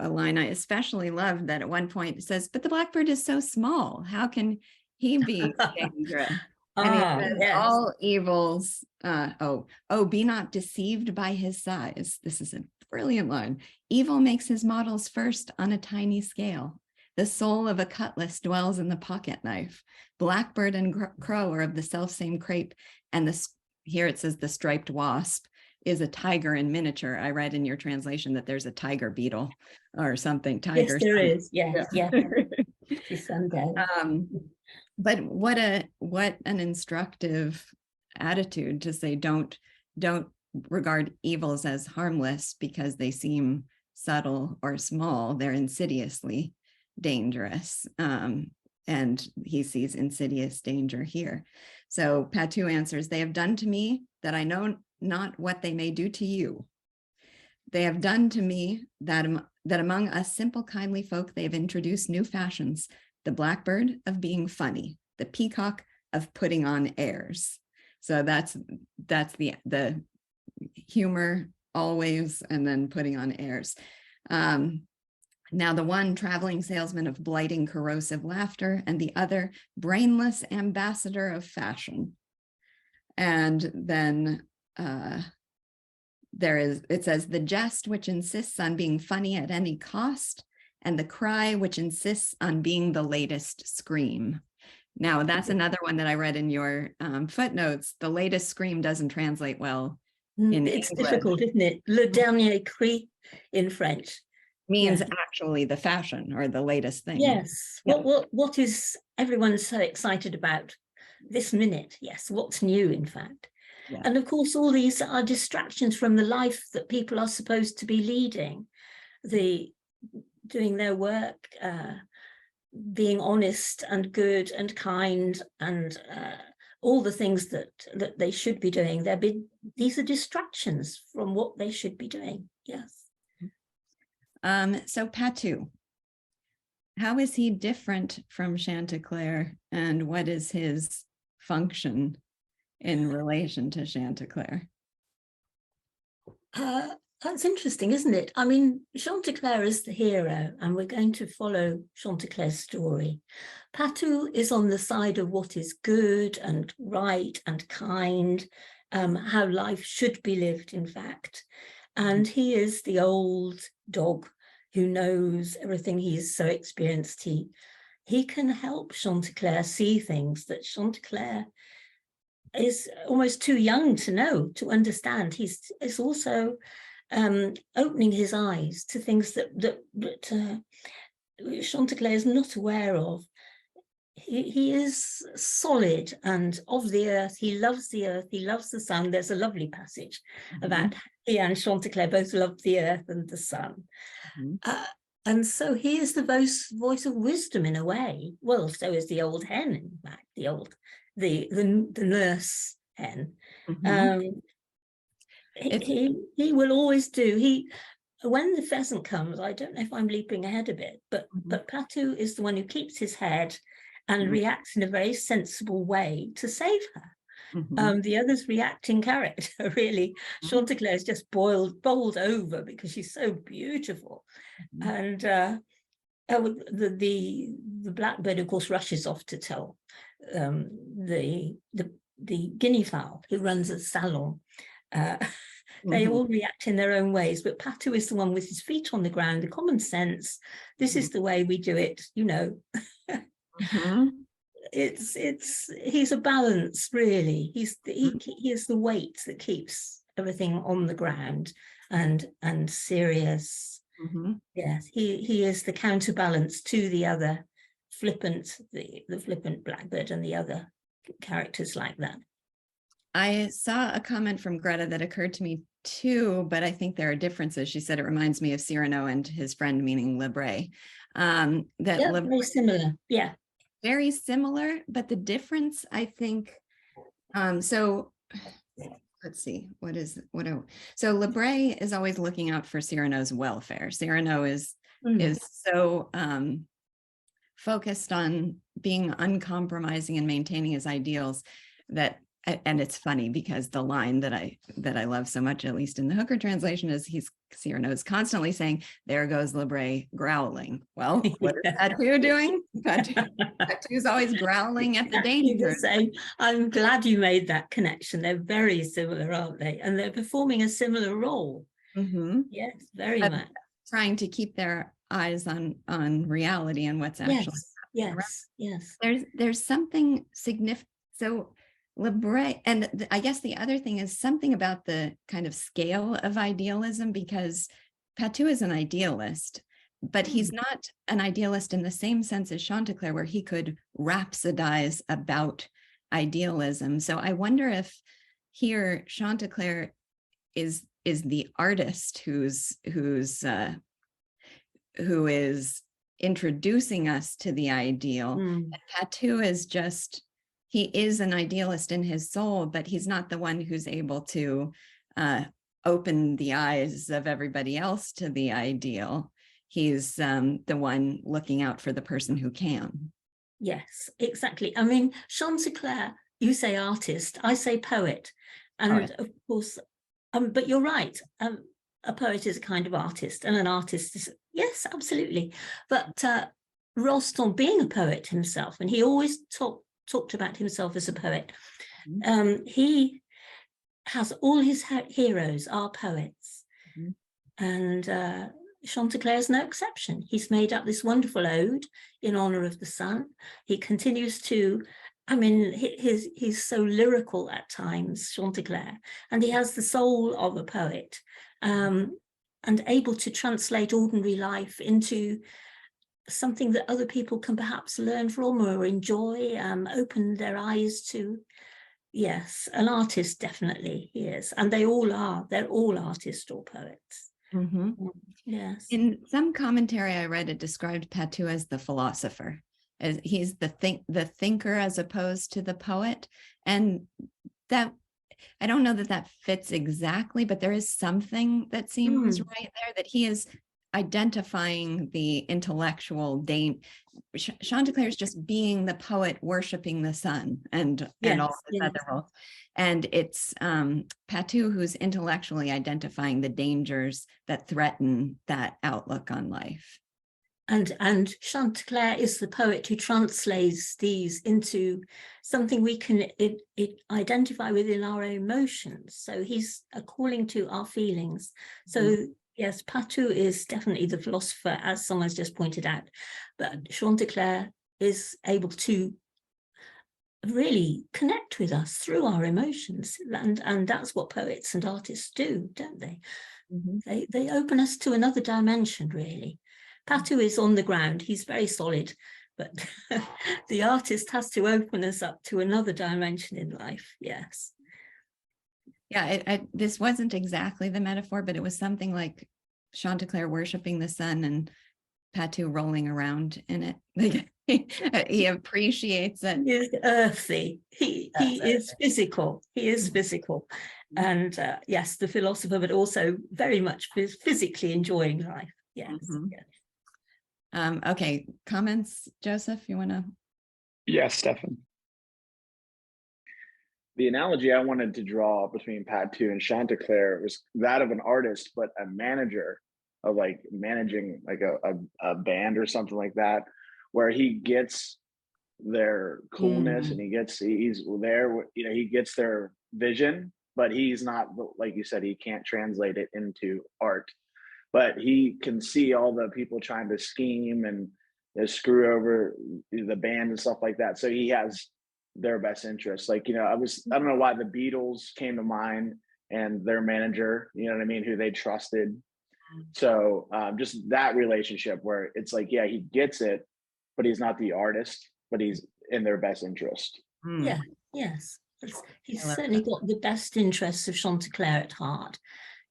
a line I especially love that at one point it says, but the blackbird is so small, how can he be dangerous? And he says, yes. all evils, be not deceived by his size. This is a brilliant line. Evil makes his models first on a tiny scale. The soul of a cutlass dwells in the pocket knife. Blackbird and crow are of the selfsame crape. And here it says the striped wasp is a tiger in miniature. I read in your translation that there's a tiger beetle or something. Tiger. Yes, there is. Yes, yeah. Someday. But what an instructive attitude to say, don't regard evils as harmless because they seem subtle or small. They're insidiously dangerous. And he sees insidious danger here. So Patou answers, they have done to me that I know not what they may do to you. They have done to me that among us simple, kindly folk, they have introduced new fashions, the blackbird of being funny, the peacock of putting on airs. So that's the humor always, and then putting on airs. Now the one traveling salesman of blighting, corrosive laughter, and the other brainless ambassador of fashion. And then it says the jest which insists on being funny at any cost, and the cry which insists on being the latest scream. Now that's another one that I read in your footnotes. The latest scream doesn't translate well in It's English. difficult, isn't it? Le dernier cri in French Means actually the fashion or the latest thing. Yes. Yeah. What is everyone so excited about this minute? Yes. What's new, in fact? Yeah. And of course, all these are distractions from the life that people are supposed to be leading, doing their work, being honest and good and kind, and all the things that they should be doing. These are distractions from what they should be doing. Yes. So Patou, how is he different from Chantecler, and what is his function in relation to Chantecler? That's interesting, isn't it? I mean, Chantecler is the hero, and we're going to follow Chantecler's story. Patou is on the side of what is good and right and kind, how life should be lived, in fact. And he is the old dog who knows everything. He's so experienced. He can help Chantecler see things that Chantecler is almost too young to know, to understand. He's also opening his eyes to things that Chantecler is not aware of. He is solid and of the earth. He loves the earth. He loves the sun. There's a lovely passage about he and Chantecler both love the earth and the sun. And so he is the voice of wisdom in a way. Well, so is the old hen, in fact, the nurse hen. He will always do. When the pheasant comes, I don't know if I'm leaping ahead a bit, but Patou is the one who keeps his head and reacts in a very sensible way to save her. The others react in character, really. Chantecler is just bowled over because she's so beautiful. And the blackbird, of course, rushes off to tell the guinea fowl who runs a salon. They all react in their own ways, but Patou is the one with his feet on the ground, the common sense. This is the way we do it, you know. He's a balance, really. He is the weight that keeps everything on the ground and serious Mhm. Yes, he is the counterbalance to the other flippant, the flippant blackbird and the other characters like that. I saw a comment from Greta that occurred to me too, but I think there are differences. She said it reminds me of Cyrano and his friend, meaning Libre. That Yeah, very similar. Yeah. very similar, but the difference, I think, so let's see, so Libre is always looking out for Cyrano's welfare. Cyrano is so focused on being uncompromising and maintaining his ideals that, and it's funny because the line that I love so much, at least in the Hooker translation, is Cyrano is constantly saying, "There goes Libre growling." Well, what is Patu doing? Patu's always growling at the danger. I'm glad you made that connection. They're very similar, aren't they? And they're performing a similar role. Mm-hmm. Yes, very much. Trying to keep their eyes on reality and what's actually yes. There's something significant. So Libre, and I guess the other thing is something about the kind of scale of idealism, because Patu is an idealist, but he's not an idealist in the same sense as Chantecler, where he could rhapsodize about idealism. So I wonder if here Chantecler is the artist who is introducing us to the ideal. And Patu is just, he is an idealist in his soul, but he's not the one who's able to open the eyes of everybody else to the ideal. He's the one looking out for the person who can. Yes, exactly. I mean, Chantecler, you say artist, I say poet. And of course, but you're right. A poet is a kind of artist, and an artist is, yes, absolutely. But Rostand being a poet himself, and he always talked about himself as a poet. He has all his heroes are poets, and Chantecler is no exception. He's made up this wonderful ode in honor of the sun. He continues to, I mean, he's so lyrical at times, Chantecler, and he has the soul of a poet, and able to translate ordinary life into something that other people can perhaps learn from or enjoy, open their eyes to. Yes, an artist, definitely he is, and they all are. They're all artists or poets. Yes. In some commentary I read, it described Patu as the philosopher, as he's the thinker as opposed to the poet, and that I don't know that fits exactly, but there is something that seems right there, that he is identifying the intellectual Chantecler is just being the poet worshiping the sun and all the other roles. And it's Patu who's intellectually identifying the dangers that threaten that outlook on life. And Chantecler is the poet who translates these into something we can identify within our emotions. So he's calling to our feelings. So yes, Patu is definitely the philosopher, as someone's just pointed out, but Chantecler is able to really connect with us through our emotions, and that's what poets and artists do, don't they? They open us to another dimension, really. Patu is on the ground, he's very solid, but the artist has to open us up to another dimension in life. Yes. Yeah, this wasn't exactly the metaphor, but it was something like Chantecler worshiping the sun and Patu rolling around in it. He appreciates it. He is earthy. He is physical. He is physical. And yes, the philosopher, but also very much physically enjoying life. Yes. Okay, comments, Joseph, you want to? Yes, Stefan. The analogy I wanted to draw between Patu and Chantecler was that of an artist, but a manager of like managing like a band or something like that, where he gets their coolness and he's there, he gets their vision, but he's not, like you said, he can't translate it into art. But he can see all the people trying to scheme and screw over the band and stuff like that. So he has their best interests. Like, I don't know why the Beatles came to mind and their manager, who they trusted. So just that relationship where it's like, yeah, he gets it, but he's not the artist, but he's in their best interest. Mm. Yeah, yes. He's I love certainly that. got the best interests of Chantecler at heart.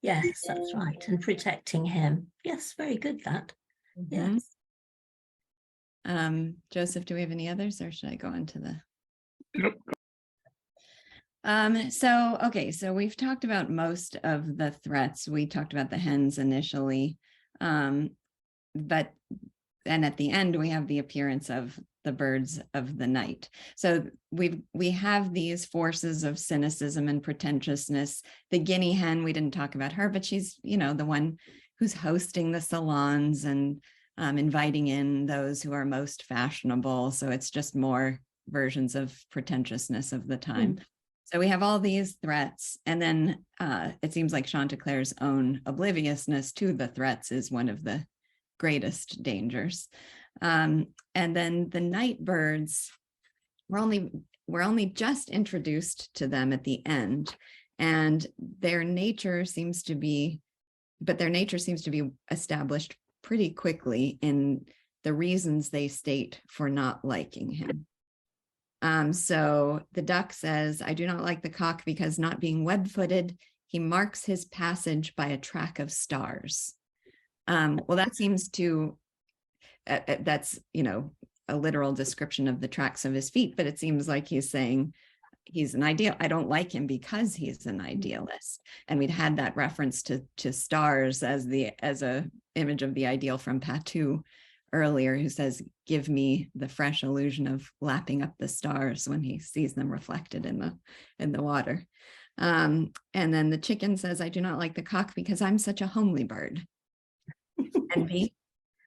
Yes, that's right. And protecting him. Yes, very good, that. Mhm. Yes. Joseph, do we have any others, or should I go into the? Nope. So we've talked about most of the threats. We talked about the hens initially, but and at the end we have the appearance of the birds of the night. So we have these forces of cynicism and pretentiousness. The guinea hen, we didn't talk about her, but she's, you know, the one who's hosting the salons and inviting in those who are most fashionable. So it's just more versions of pretentiousness of the time. So we have all these threats, and then it seems like Chantecler's own obliviousness to the threats is one of the greatest dangers. And then the night birds, we're only just introduced to them at the end, and their nature seems to be established pretty quickly in the reasons they state for not liking him. So the duck says, I do not like the cock because, not being web-footed, he marks his passage by a track of stars. Well, that seems to, that's, you know, a literal description of the tracks of his feet, but it seems like he's saying he's an ideal. I don't like him because he's an idealist. And we'd had that reference to stars as a image of the ideal from Patou earlier, who says, give me the fresh illusion of lapping up the stars when he sees them reflected in the water. And then the chicken says, I do not like the cock because I'm such a homely bird. Envy,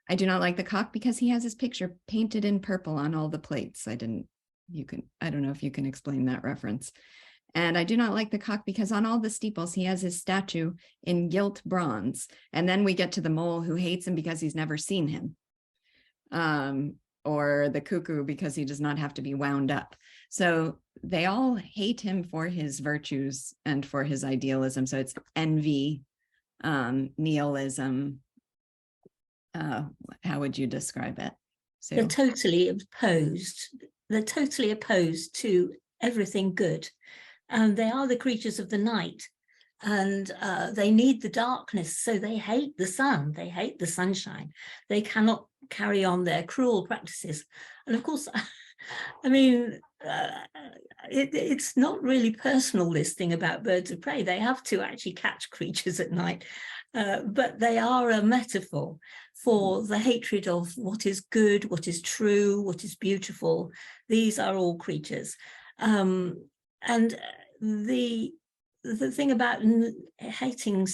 I do not like the cock because he has his picture painted in purple on all the plates. I don't know if you can explain that reference. And I do not like the cock because on all the steeples he has his statue in gilt bronze. And then we get to the mole, who hates him because he's never seen him. Or the cuckoo because he does not have to be wound up. So they all hate him for his virtues and for his idealism. So it's envy, nihilism. How would you describe it? So They're totally opposed. They're totally opposed to everything good. They are the creatures of the night, and they need the darkness. So they hate the sun. They hate the sunshine. They cannot carry on their cruel practices. And of course, I mean, it's not really personal, this thing about birds of prey. They have to actually catch creatures at night. But they are a metaphor for the hatred of what is good, what is true, what is beautiful. These are all creatures. And the thing about hating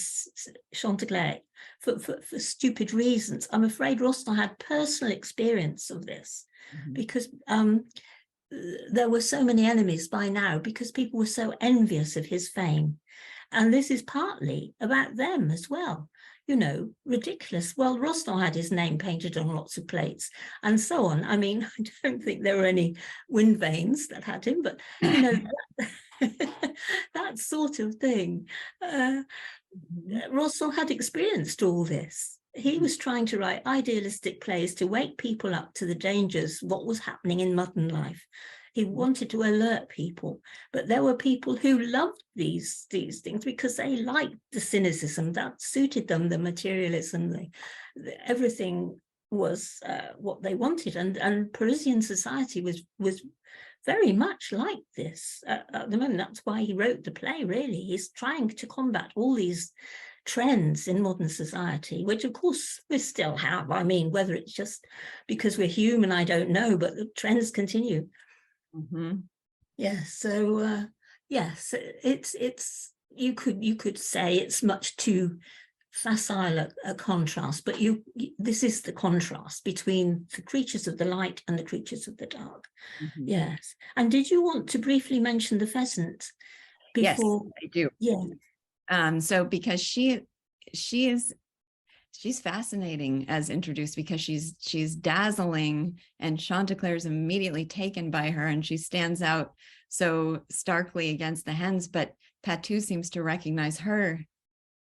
Chantecler for stupid reasons, I'm afraid Rostand had personal experience of this, because there were so many enemies by now, because people were so envious of his fame. And this is partly about them as well. You know, ridiculous. Well, Rostand had his name painted on lots of plates and so on. I mean, I don't think there were any wind vanes that had him, but, you know, that sort of thing. Rostand had experienced all this. He was trying to write idealistic plays to wake people up to the dangers, what was happening in modern life. He wanted to alert people, but there were people who loved these things because they liked the cynicism that suited them, the materialism, everything was what they wanted, and Parisian society was very much like this at the moment. That's why he wrote the play. Really, he's trying to combat all these trends in modern society, which of course we still have. I mean, whether it's just because we're human, I don't know, but the trends continue. Yes, so yes, it's you could say it's much too facile a contrast, but this is the contrast between the creatures of the light and the creatures of the dark. Yes. And did you want to briefly mention the pheasant before? Yes, I do. Yeah. So because she's fascinating as introduced, because she's dazzling, and Chantecler is immediately taken by her, and she stands out so starkly against the hens, but Patou seems to recognize her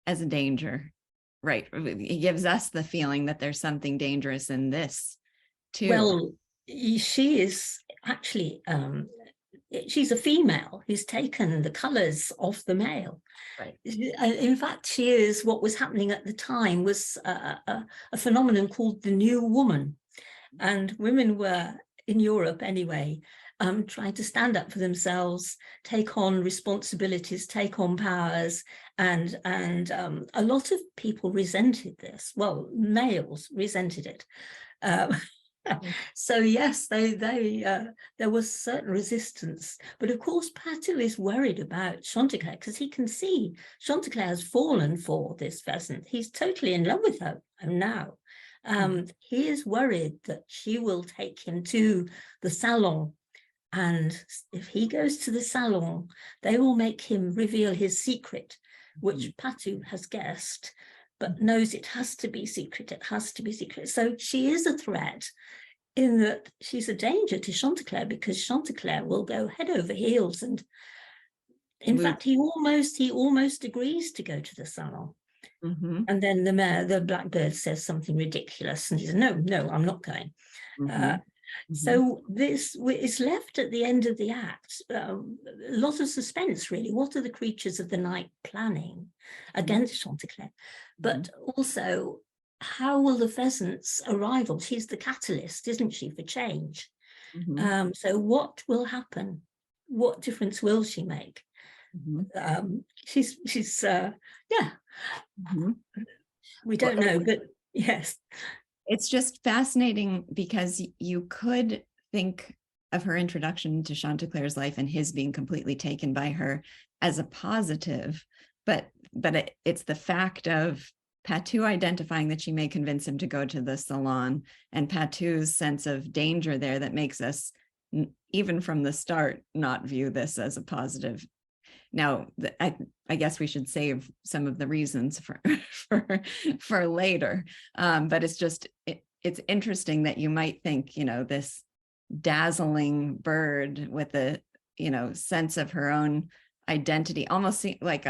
as a danger right. It gives us the feeling that there's something dangerous in this too. Well, she is actually, she's a female who's taken the colors of the male. Right. In fact, she is, what was happening at the time was a phenomenon called the New Woman. And women were, in Europe anyway, trying to stand up for themselves, take on responsibilities, take on powers, and a lot of people resented this. Well, males resented it. So yes, there was certain resistance, but of course Patou is worried about Chantecler because he can see Chantecler has fallen for this pheasant. He's totally in love with her now. He is worried that she will take him to the salon, and if he goes to the salon, they will make him reveal his secret, which Patou has guessed, but knows it has to be secret. It has to be secret. So she is a threat in that she's a danger to Chantecler, because Chantecler will go head over heels. And in fact, he almost agrees to go to the salon. And then the blackbird says something ridiculous, and he says, no, I'm not going. So this is left at the end of the act. A lot of suspense, really. What are the creatures of the night planning against Chantecler? But also, how will the pheasant's arrival? She's the catalyst, isn't she, for change? So what will happen? What difference will she make? She's we don't know, but yes. It's just fascinating because you could think of her introduction to Chantecler's life and his being completely taken by her as a positive, but it's the fact of Patou identifying that she may convince him to go to the salon, and Patou's sense of danger there that makes us, even from the start, not view this as a positive. Now, I guess we should save some of the reasons for later, but it's just it's interesting that you might think, this dazzling bird with a sense of her own identity, almost like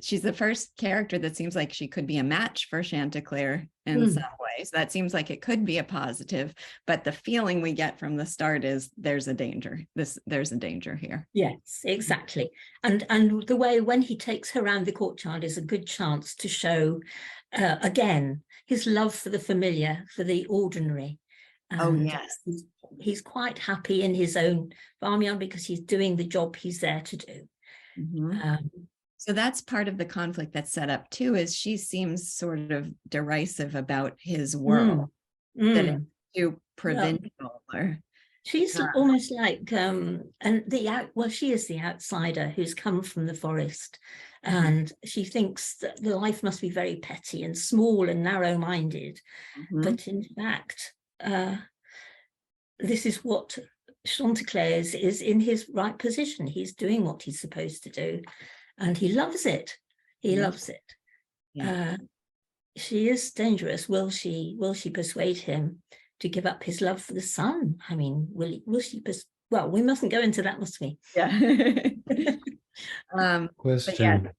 she's the first character that seems like she could be a match for Chantecler in some ways. That seems like it could be a positive, but the feeling we get from the start is there's a danger. There's a danger here. Yes, exactly. And the way when he takes her around the courtyard is a good chance to show again his love for the familiar, for the ordinary. And yes. He's quite happy in his own farmyard because he's doing the job he's there to do. So that's part of the conflict that's set up too, is she seems sort of derisive about his world, that it's too provincial. Or she's almost like, she is the outsider who's come from the forest, and she thinks that the life must be very petty and small and narrow-minded. But in fact, this is what Chantecler is in his right position. He's doing what he's supposed to do. And he loves it. He loves it. She is dangerous. Will she persuade him to give up his love for the sun? I mean, will she? Well, we mustn't go into that, must we? Yeah. Question.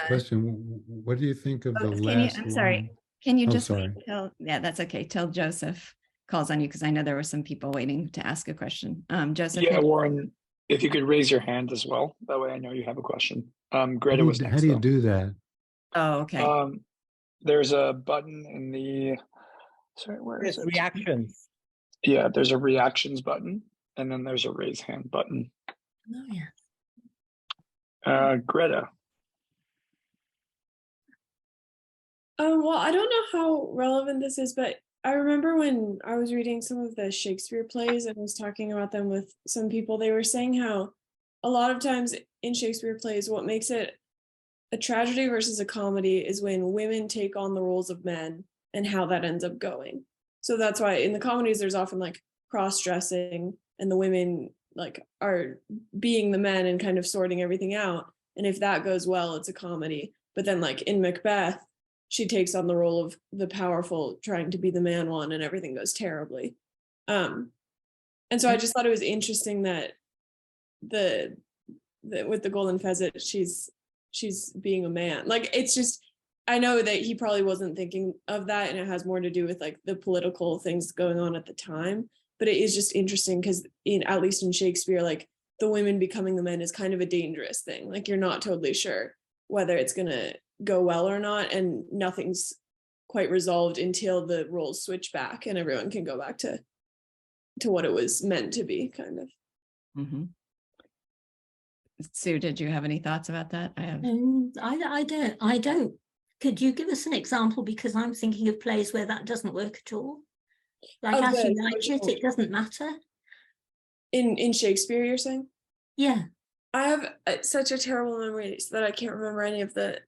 Question. What do you think of the last? I'm sorry. Can you just sorry. wait till? Yeah, that's okay. Till Joseph calls on you, because I know there were some people waiting to ask a question. Joseph. Yeah, Warren. If you could raise your hand as well, that way I know you have a question. Greta was next. How do you do that? Oh, okay. There's a button in the. Sorry, where is it? Reactions. Yeah, there's a reactions button, and then there's a raise hand button. Oh yeah. Greta. Well, I don't know how relevant this is, but I remember when I was reading some of the Shakespeare plays and was talking about them with some people, they were saying how a lot of times in Shakespeare plays, what makes it a tragedy versus a comedy is when women take on the roles of men and how that ends up going. So that's why in the comedies, there's often like cross-dressing and the women like are being the men and kind of sorting everything out. And if that goes well, it's a comedy. But then like in Macbeth, she takes on the role of the powerful trying to be the man one, and everything goes terribly. And so I just thought it was interesting that the with the golden pheasant, she's she's being a man. Like, it's just, I know that he probably wasn't thinking of that, and it has more to do with like the political things going on at the time. But it is just interesting because at least in Shakespeare, like the women becoming the men is kind of a dangerous thing. Like, you're not totally sure whether it's gonna go well or not, and nothing's quite resolved until the roles switch back and everyone can go back to what it was meant to be, kind of. Mhm. Sue, did you have any thoughts about that? I have. I don't. Could you give us an example? Because I'm thinking of plays where that doesn't work at all. Like, Of as the you write it, it doesn't matter. In Shakespeare, you're saying? Yeah. I have such a terrible memory that I can't remember any of the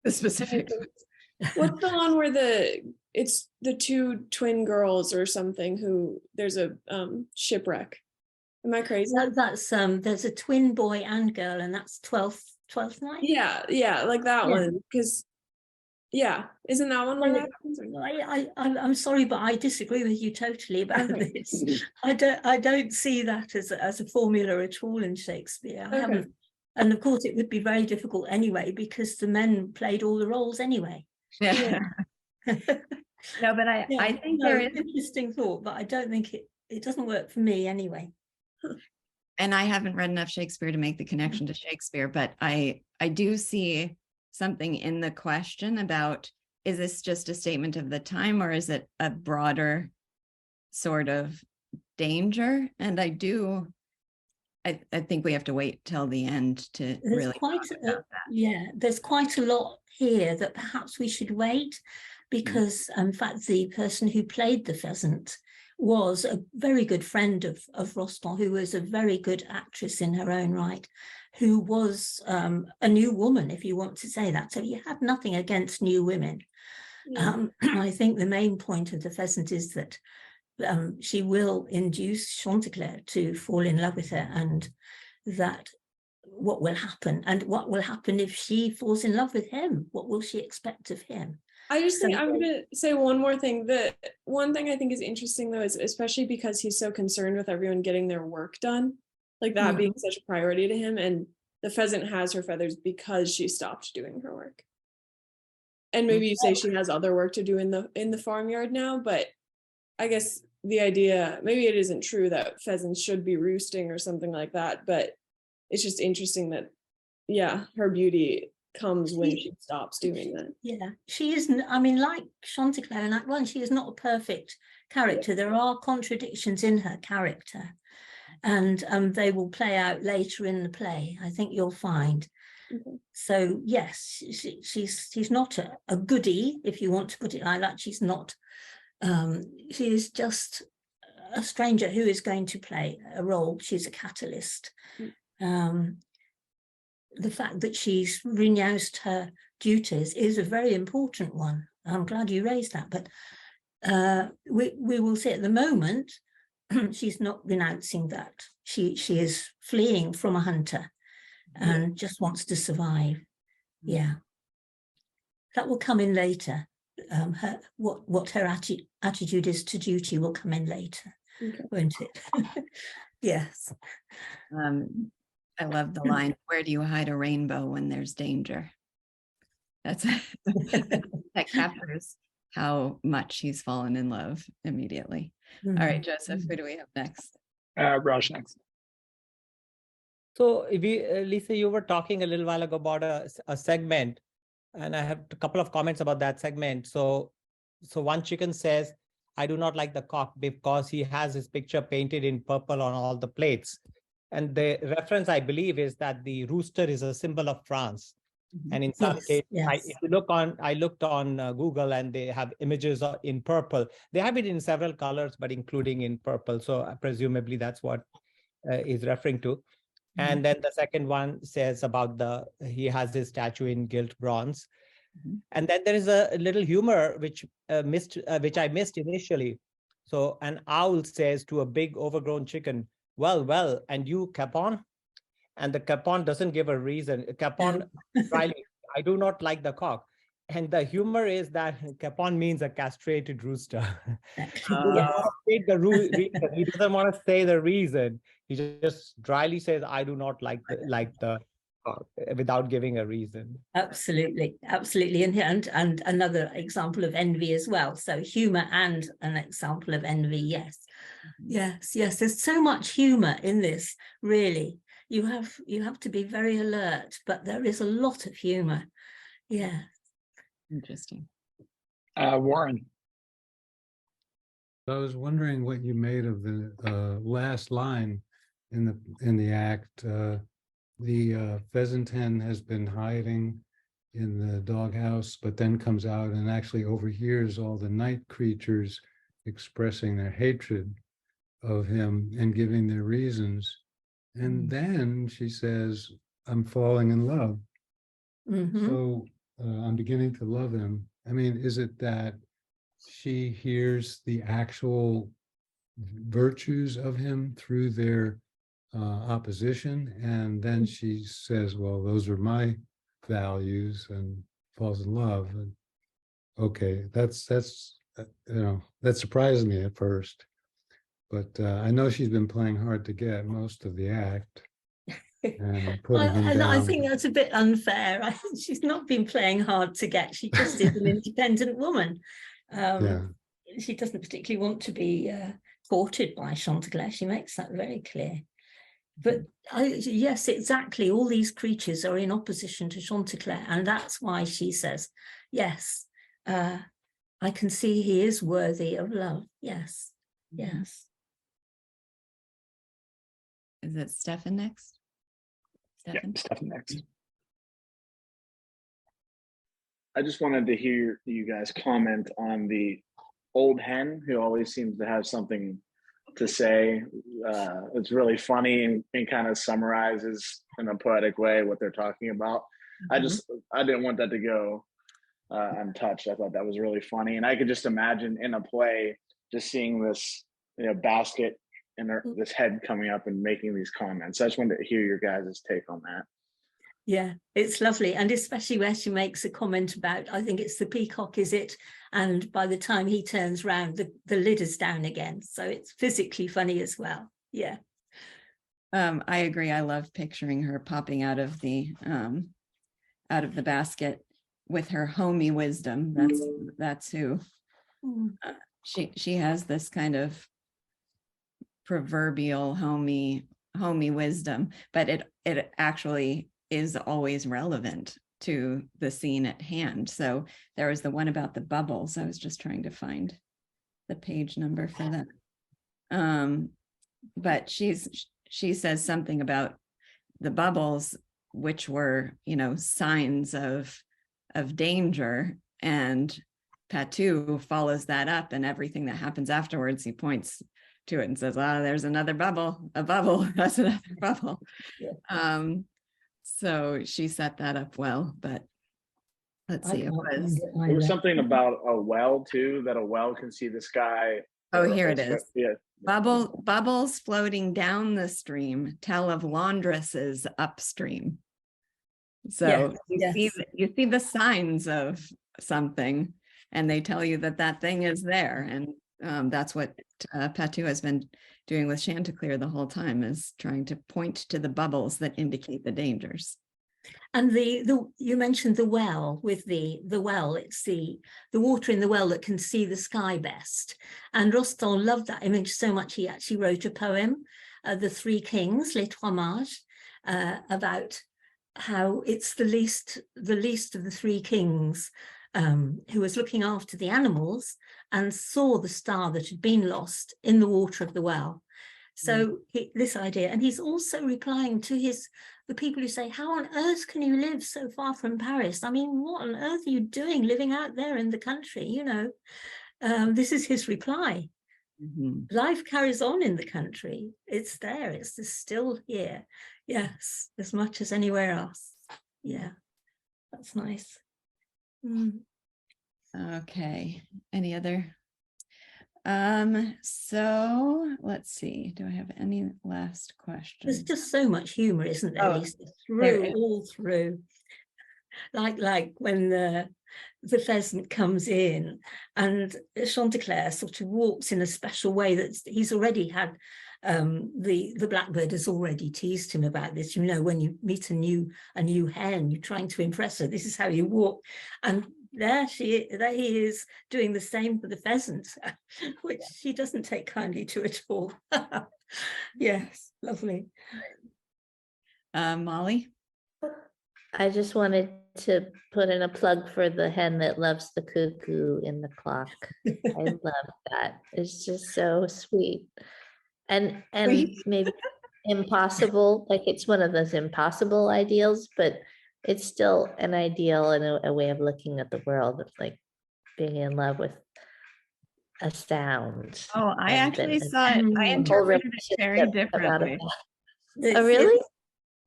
Specifics. What's the one where it's the two twin girls or something who there's a shipwreck? Am I crazy? That's there's a twin boy and girl, and that's 12th night. Yeah, like that one. Because isn't that one where that happens? I'm sorry, but I disagree with you totally about this. I don't see that as a formula at all in Shakespeare. I haven't, and of course it would be very difficult anyway, because the men played all the roles anyway. Yeah. No, but I think there is interesting thought, but I don't think it doesn't work for me anyway. And I haven't read enough Shakespeare to make the connection to Shakespeare, but I do see something in the question about, is this just a statement of the time, or is it a broader sort of danger? And I think we have to wait till the end to really talk about that. There's quite a lot here that perhaps we should wait, because in fact the person who played the pheasant was a very good friend of Rostand, who was a very good actress in her own right, who was a new woman, if you want to say that. So you have nothing against new women. I think the main point of the pheasant is that she will induce Chantecler to fall in love with her, and that what will happen, and what will happen if she falls in love with him? What will she expect of him? I just think I'm going to say one more thing. The one thing I think is interesting, though, is especially because he's so concerned with everyone getting their work done, like that being such a priority to him. And the pheasant has her feathers because she stopped doing her work. And maybe you say she has other work to do in the farmyard now, but I guess the idea, maybe it isn't true that pheasants should be roosting or something like that, but it's just interesting that, her beauty comes when she stops doing that. She isn't, I mean, like Chantecler in Act 1, she is not a perfect character. There are contradictions in her character, and they will play out later in the play, I think you'll find. So yes, she's not a goodie, if you want to put it like that. She's not, she is just a stranger who is going to play a role. She's a catalyst. The fact that she's renounced her duties is a very important one. I'm glad you raised that, but we will see. At the moment, she's not renouncing that. She is fleeing from a hunter and just wants to survive. That will come in later. What her attitude is to duty will come in later, won't it? Yes. I love the line, "Where do you hide a rainbow when there's danger?" That captures how much he's fallen in love immediately. All right, Joseph, who do we have next? Raj next. So Lisa, you were talking a little while ago about a segment, and I have a couple of comments about that segment. So one chicken says, "I do not like the cock because he has his picture painted in purple on all the plates." And the reference, I believe, is that the rooster is a symbol of France. And in some cases, if you I looked on Google, and they have images in purple. They have it in several colors, but including in purple. So presumably that's what is referring to. And then the second one says about he has his statue in gilt bronze. And then there is a little humor which I missed initially. So an owl says to a big overgrown chicken, well, and you, Capon? And the Capon doesn't give a reason. Capon, Riley, I do not like the cock. And the humor is that Capon means a castrated rooster. He doesn't want to say the reason. He just dryly says, I do not like the without giving a reason. Absolutely, absolutely. And another example of envy as well. So humor and an example of envy. Yes. Yes, yes. There's so much humor in this, really. You have to be very alert, but there is a lot of humor. Yeah. Interesting. Warren. So I was wondering what you made of the last line in the act. The pheasant hen has been hiding in the doghouse, but then comes out and actually overhears all the night creatures expressing their hatred of him and giving their reasons. And then she says, I'm falling in love. Mhm. So I'm beginning to love him. I mean, is it that she hears the actual virtues of him through their opposition, and then she says, well, those are my values, and falls in love? And okay, that's that surprised me at first, but I know she's been playing hard to get most of the act and putting him I down. think that's a bit unfair. I think she's not been playing hard to get. She just is an independent woman. Yeah. She doesn't particularly want to be courted by Chantecler. She makes that very clear. But yes, exactly. All these creatures are in opposition to Chantecler, and that's why she says, yes, I can see he is worthy of love. Yes, yes. Is it Stefan next? Yeah, Stefan next. I just wanted to hear you guys comment on the old hen who always seems to have something to say. It's really funny and kind of summarizes in a poetic way what they're talking about. I didn't want that to go untouched. I thought that was really funny, and I could just imagine in a play just seeing this basket and this head coming up and making these comments. I just wanted to hear your guys' take on that. Yeah, it's lovely. And especially where she makes a comment about, I think it's the peacock, is it? And by the time he turns round, the lid is down again. So it's physically funny as well. Yeah. I agree. I love picturing her popping out of the basket with her homey wisdom. That's who she has, this kind of proverbial homey wisdom, but it actually is always relevant to the scene at hand. So there was the one about the bubbles. I was just trying to find the page number for that. But she says something about the bubbles, which were, signs of danger, and Patou follows that up, and everything that happens afterwards, he points to it and says, there's another bubble, that's another bubble. Yeah. So she set that up well, but let's see. There was something about a well too, that a well can see the sky. Oh, here it is. Yeah. Bubbles floating down the stream tell of laundresses upstream. So you see the signs of something, and they tell you that thing is there. And that's what Patou has been doing with Chantecler the whole time, is trying to point to the bubbles that indicate the dangers. And you mentioned the well. With the well, it's the water in the well that can see the sky best. And Rostand loved that image so much, he actually wrote a poem, The Three Kings, Les Trois Mages, about how it's the least of the three kings, who was looking after the animals and saw the star that had been lost in the water of the well. So this idea, and he's also replying to the people who say, how on earth can you live so far from Paris? I mean, what on earth are you doing living out there in the country? This is his reply. Life carries on in the country. It's there. It's still here. Yes, as much as anywhere else. Yeah, that's nice. Okay, any other? So let's see, do I have any last questions? There's just so much humor, isn't there, Lisa? All through. Like when the pheasant comes in and Chantecler sort of walks in a special way that he's already had the blackbird has already teased him about this. You know, when you meet a new hen, you're trying to impress her. This is how you walk, and there he is doing the same for the pheasant, which she doesn't take kindly to at all. Yes, lovely. Molly? I just wanted to put in a plug for the hen that loves the cuckoo in the clock. I love that. It's just so sweet. And maybe impossible, like it's one of those impossible ideals, but it's still an ideal and a way of looking at the world, of like being in love with a sound. Oh, I and actually then- saw it. I whole interpreted it very relationship about differently. it. Oh, really?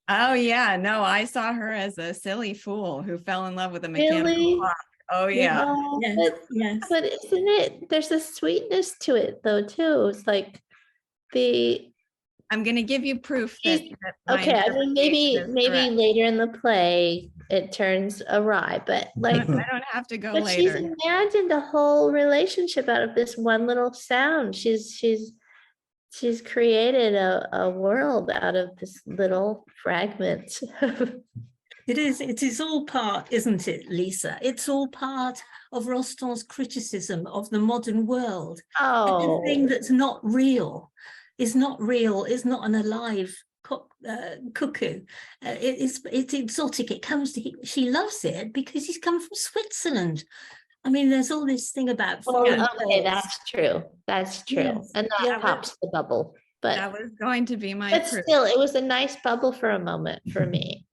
Oh yeah, no, I saw her as a silly fool who fell in love with a mechanical Really? clock. Oh yeah. Oh, Yes, but, yes. but isn't it, there's a sweetness to it though, too. It's like I'm gonna give you proof that, She's- my okay, I mean, maybe interpretation is correct. later in the play it turns awry, but like I don't have to go but she's later. imagined a whole relationship out of this one little sound. She's created a world out of this little fragment. It is all part, isn't it, Lisa? It's all part of Rostand's criticism of the modern world. Oh, Everything that's not real, is not an alive cuckoo. It's exotic. It comes to, she loves it because he's come from Switzerland. I mean, there's all this thing about foreign okay, birds. that's true. That's true. Yes, And that yeah, pops the bubble. That But was going to be my but proof. still, it was a nice bubble for a moment for me.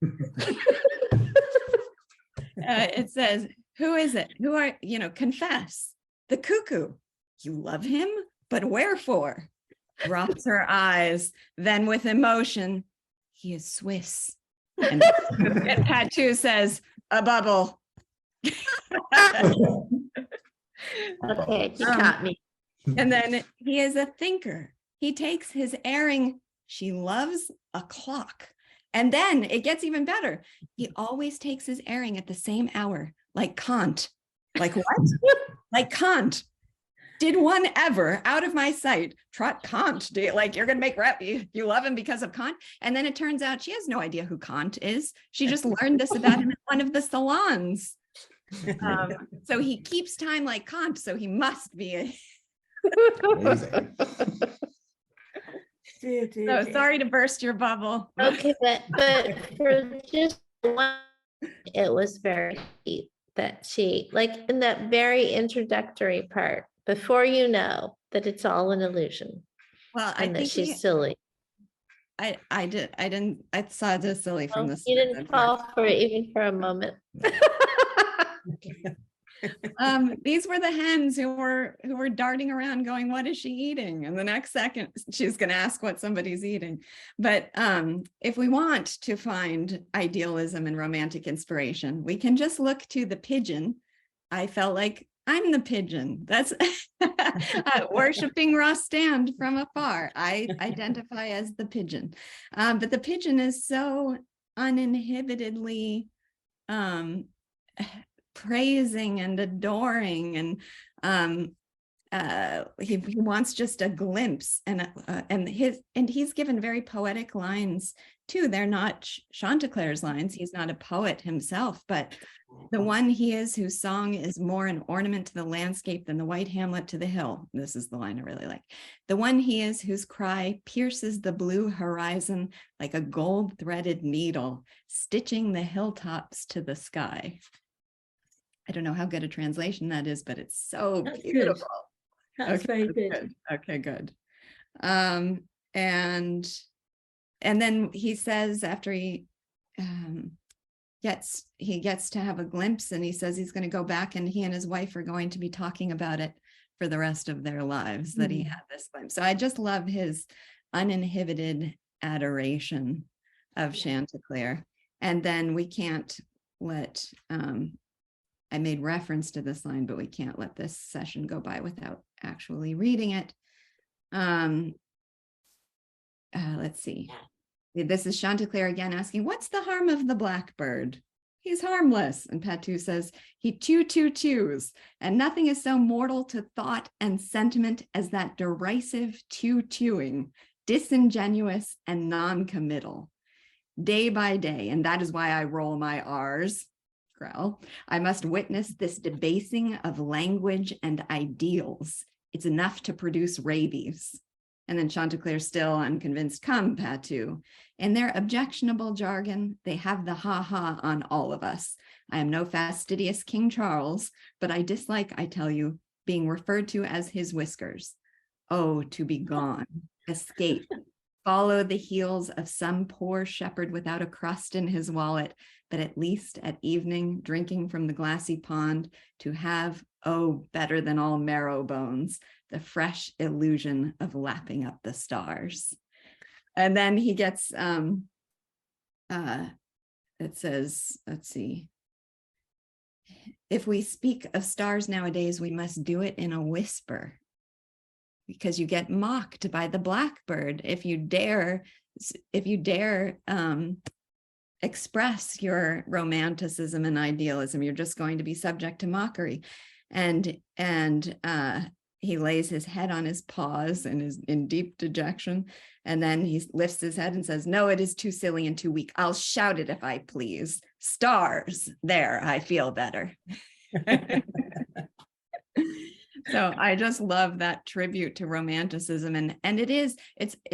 It says, who is it? Who are, confess. The cuckoo. You love him, but wherefore? Drops her eyes, then with emotion, he is Swiss. And Patu says, a bubble. Okay, you caught me. And then he is a thinker. He takes his airing. She loves a clock. And then it gets even better. He always takes his airing at the same hour, like Kant. Like what? Like Kant. Did one ever, out of my sight, trot Kant? You're going to make rap, you love him because of Kant? And then it turns out she has no idea who Kant is. She just learned this about him in one of the salons. So he keeps time like Kant, so he must be a... So sorry to burst your bubble. Okay, but for just one, it was very sweet that she, like in that very introductory part, before you know that it's all an illusion Well, I and that think she's silly. I saw this silly from Well, this. you didn't fall for it even for a moment. These were the hens who were darting around going, what is she eating? And the next second she's going to ask what somebody's eating. But if we want to find idealism and romantic inspiration, we can just look to the pigeon. I felt like I'm the pigeon. That's worshiping Rostand from afar. I identify as the pigeon. But the pigeon is so uninhibitedly praising and adoring, and he wants just a glimpse, and he's given very poetic lines too. They're not Chantecler's lines. He's not a poet himself, but the one he is whose song is more an ornament to the landscape than the white hamlet to the hill. This is the line I really like. The one he is whose cry pierces the blue horizon like a gold threaded needle, stitching the hilltops to the sky. I don't know how good a translation that is, but it's so That's beautiful. Good. That's very good. Okay, good. And then he says after he gets to have a glimpse, and he says he's going to go back, and he and his wife are going to be talking about it for the rest of their lives, that he had this glimpse. So I just love his uninhibited adoration of Chantecler. And then we can't let I made reference to this line, but we can't let this session go by without actually reading it. Let's see. This is Chantecler again asking, what's the harm of the blackbird? He's harmless. And Patu says, he chews, and nothing is so mortal to thought and sentiment as that derisive chewing. disingenuous and non-committal. Day by day, and that is why I roll my R's, growl, I must witness this debasing of language and ideals. It's enough to produce rabies. And then Chantecler, still unconvinced, come, Patu. In their objectionable jargon, they have the ha-ha on all of us. I am no fastidious King Charles, but I dislike, I tell you, being referred to as his whiskers. Oh, to be gone, escape, follow the heels of some poor shepherd without a crust in his wallet, but at least at evening, drinking from the glassy pond, to have, oh, better than all marrow bones, the fresh illusion of lapping up the stars. And then he gets, it says, let's see, if we speak of stars nowadays, we must do it in a whisper, because you get mocked by the blackbird if you dare express your romanticism and idealism. You're just going to be subject to mockery. And he lays his head on his paws and is in deep dejection. And then he lifts his head and says, no, it is too silly and too weak. I'll shout it if I please. Stars, there, I feel better. So I just love that tribute to romanticism. And it's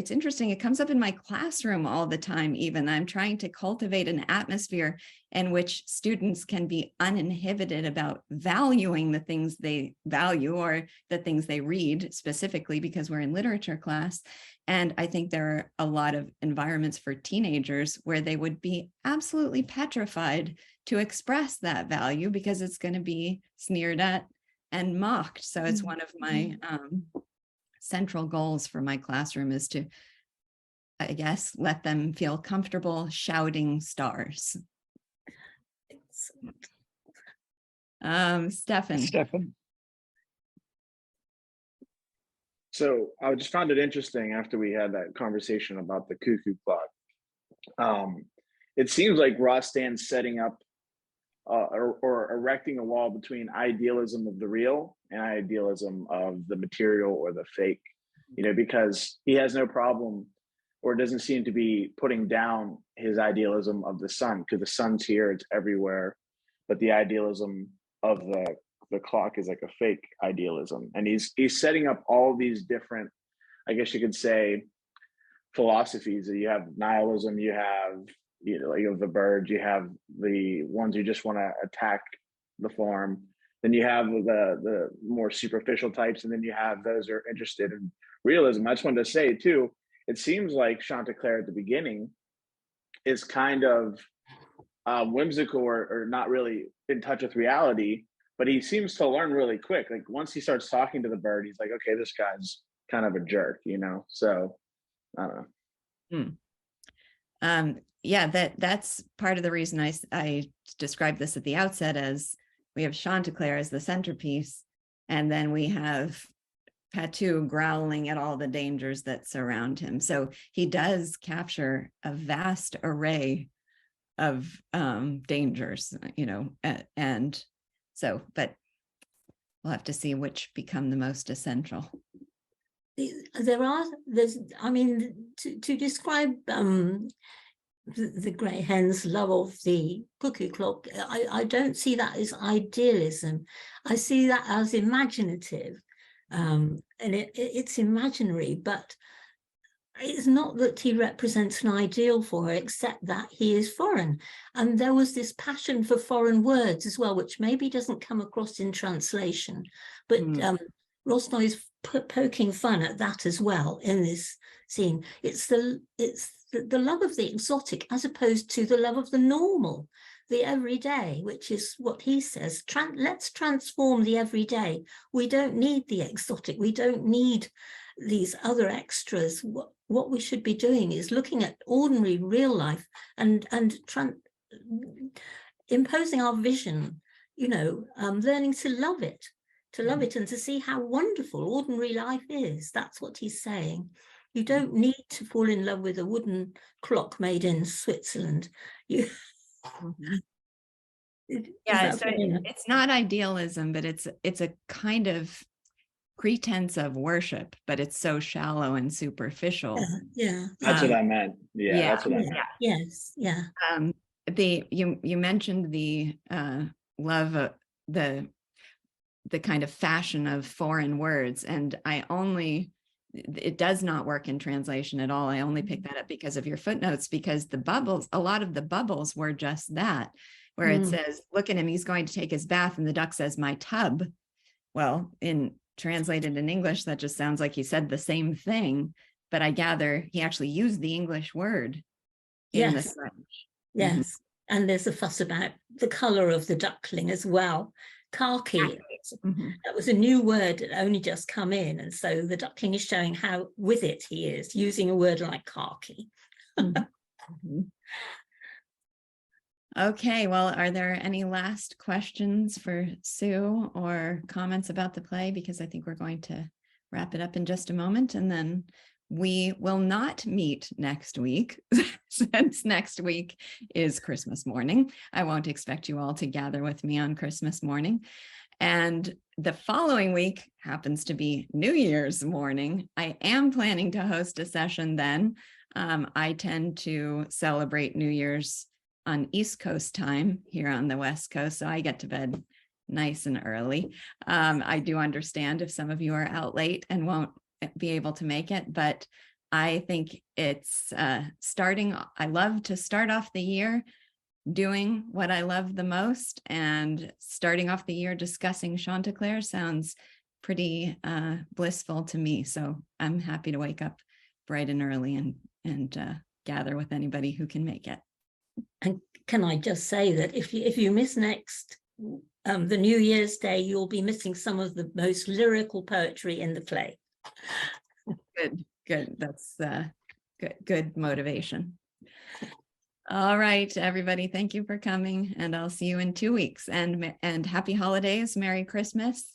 interesting. It comes up in my classroom all the time. Even I'm trying to cultivate an atmosphere in which students can be uninhibited about valuing the things they value or the things they read, specifically because we're in literature class. And I think there are a lot of environments for teenagers where they would be absolutely petrified to express that value because it's going to be sneered at and mocked. So it's one of my central goals for my classroom is to, I guess, let them feel comfortable shouting stars. Stefan. So I just found it interesting after we had that conversation about the cuckoo clock. It seems like Rostand's setting up or erecting a wall between idealism of the real and idealism of the material or the fake, because he has no problem or doesn't seem to be putting down his idealism of the sun, because the sun's here, it's everywhere, but the idealism of the clock is like a fake idealism. And he's setting up all these different, I guess you could say, philosophies. You have nihilism, you have the birds, you have the ones who just want to attack the farm, then you have the more superficial types, and then you have those who are interested in realism. I just wanted to say too, it seems like Chantecler at the beginning is kind of whimsical or not really in touch with reality, but he seems to learn really quick. Like once he starts talking to the bird, he's like, okay, this guy's kind of a jerk, so I don't know. Yeah, that's part of the reason I described this at the outset as we have Chantecler as the centerpiece, and then we have Patu growling at all the dangers that surround him. So he does capture a vast array of dangers, and so, but we'll have to see which become the most essential. To describe the grey hen's love of the cuckoo clock, I don't see that as idealism. I see that as imaginative, and it's imaginary, but it's not that he represents an ideal for her, except that he is foreign. And there was this passion for foreign words as well, which maybe doesn't come across in translation, but Rostand is poking fun at that as well in this scene. It's the love of the exotic as opposed to the love of the normal, the everyday, which is what he says. Let's transform the everyday. We don't need the exotic. We don't need these other extras. What we should be doing is looking at ordinary real life and imposing our vision, learning to love it. And to see how wonderful ordinary life is. That's what he's saying. You don't need to fall in love with a wooden clock made in Switzerland. It's not idealism, but it's a kind of pretense of worship, but it's so shallow and superficial. Yeah. That's what Um, I meant. Yeah, yeah. that's what I meant. Yes. Yeah. You mentioned the love of the kind of fashion of foreign words, and it does not work in translation at all. I only picked that up because of your footnotes, because a lot of the bubbles were just that, where it says, look at him, he's going to take his bath, and the duck says, my tub. Well, translated in English, that just sounds like he said the same thing, but I gather he actually used the English word in the Yes. French. Yes. And there's a fuss about the color of the duckling as well. Khaki. That was a new word that only just come in. And so the duckling is showing how with it he is, using a word like khaki. Okay, well, are there any last questions for Sue or comments about the play? Because I think we're going to wrap it up in just a moment, and then we will not meet next week, since next week is Christmas morning. I won't expect you all to gather with me on Christmas morning. And the following week happens to be New Year's morning. I am planning to host a session then. I tend to celebrate New Year's on East Coast time here on the West Coast, so I get to bed nice and early. I do understand if some of you are out late and won't be able to make it, but I think it's I love to start off the year doing what I love the most, and starting off the year discussing Chantecler sounds pretty blissful to me. So I'm happy to wake up bright and early and gather with anybody who can make it. And can I just say that if you miss next the New Year's Day, you'll be missing some of the most lyrical poetry in the play. Good. That's good motivation. All right, everybody, thank you for coming, and I'll see you in 2 weeks. And happy holidays, Merry Christmas.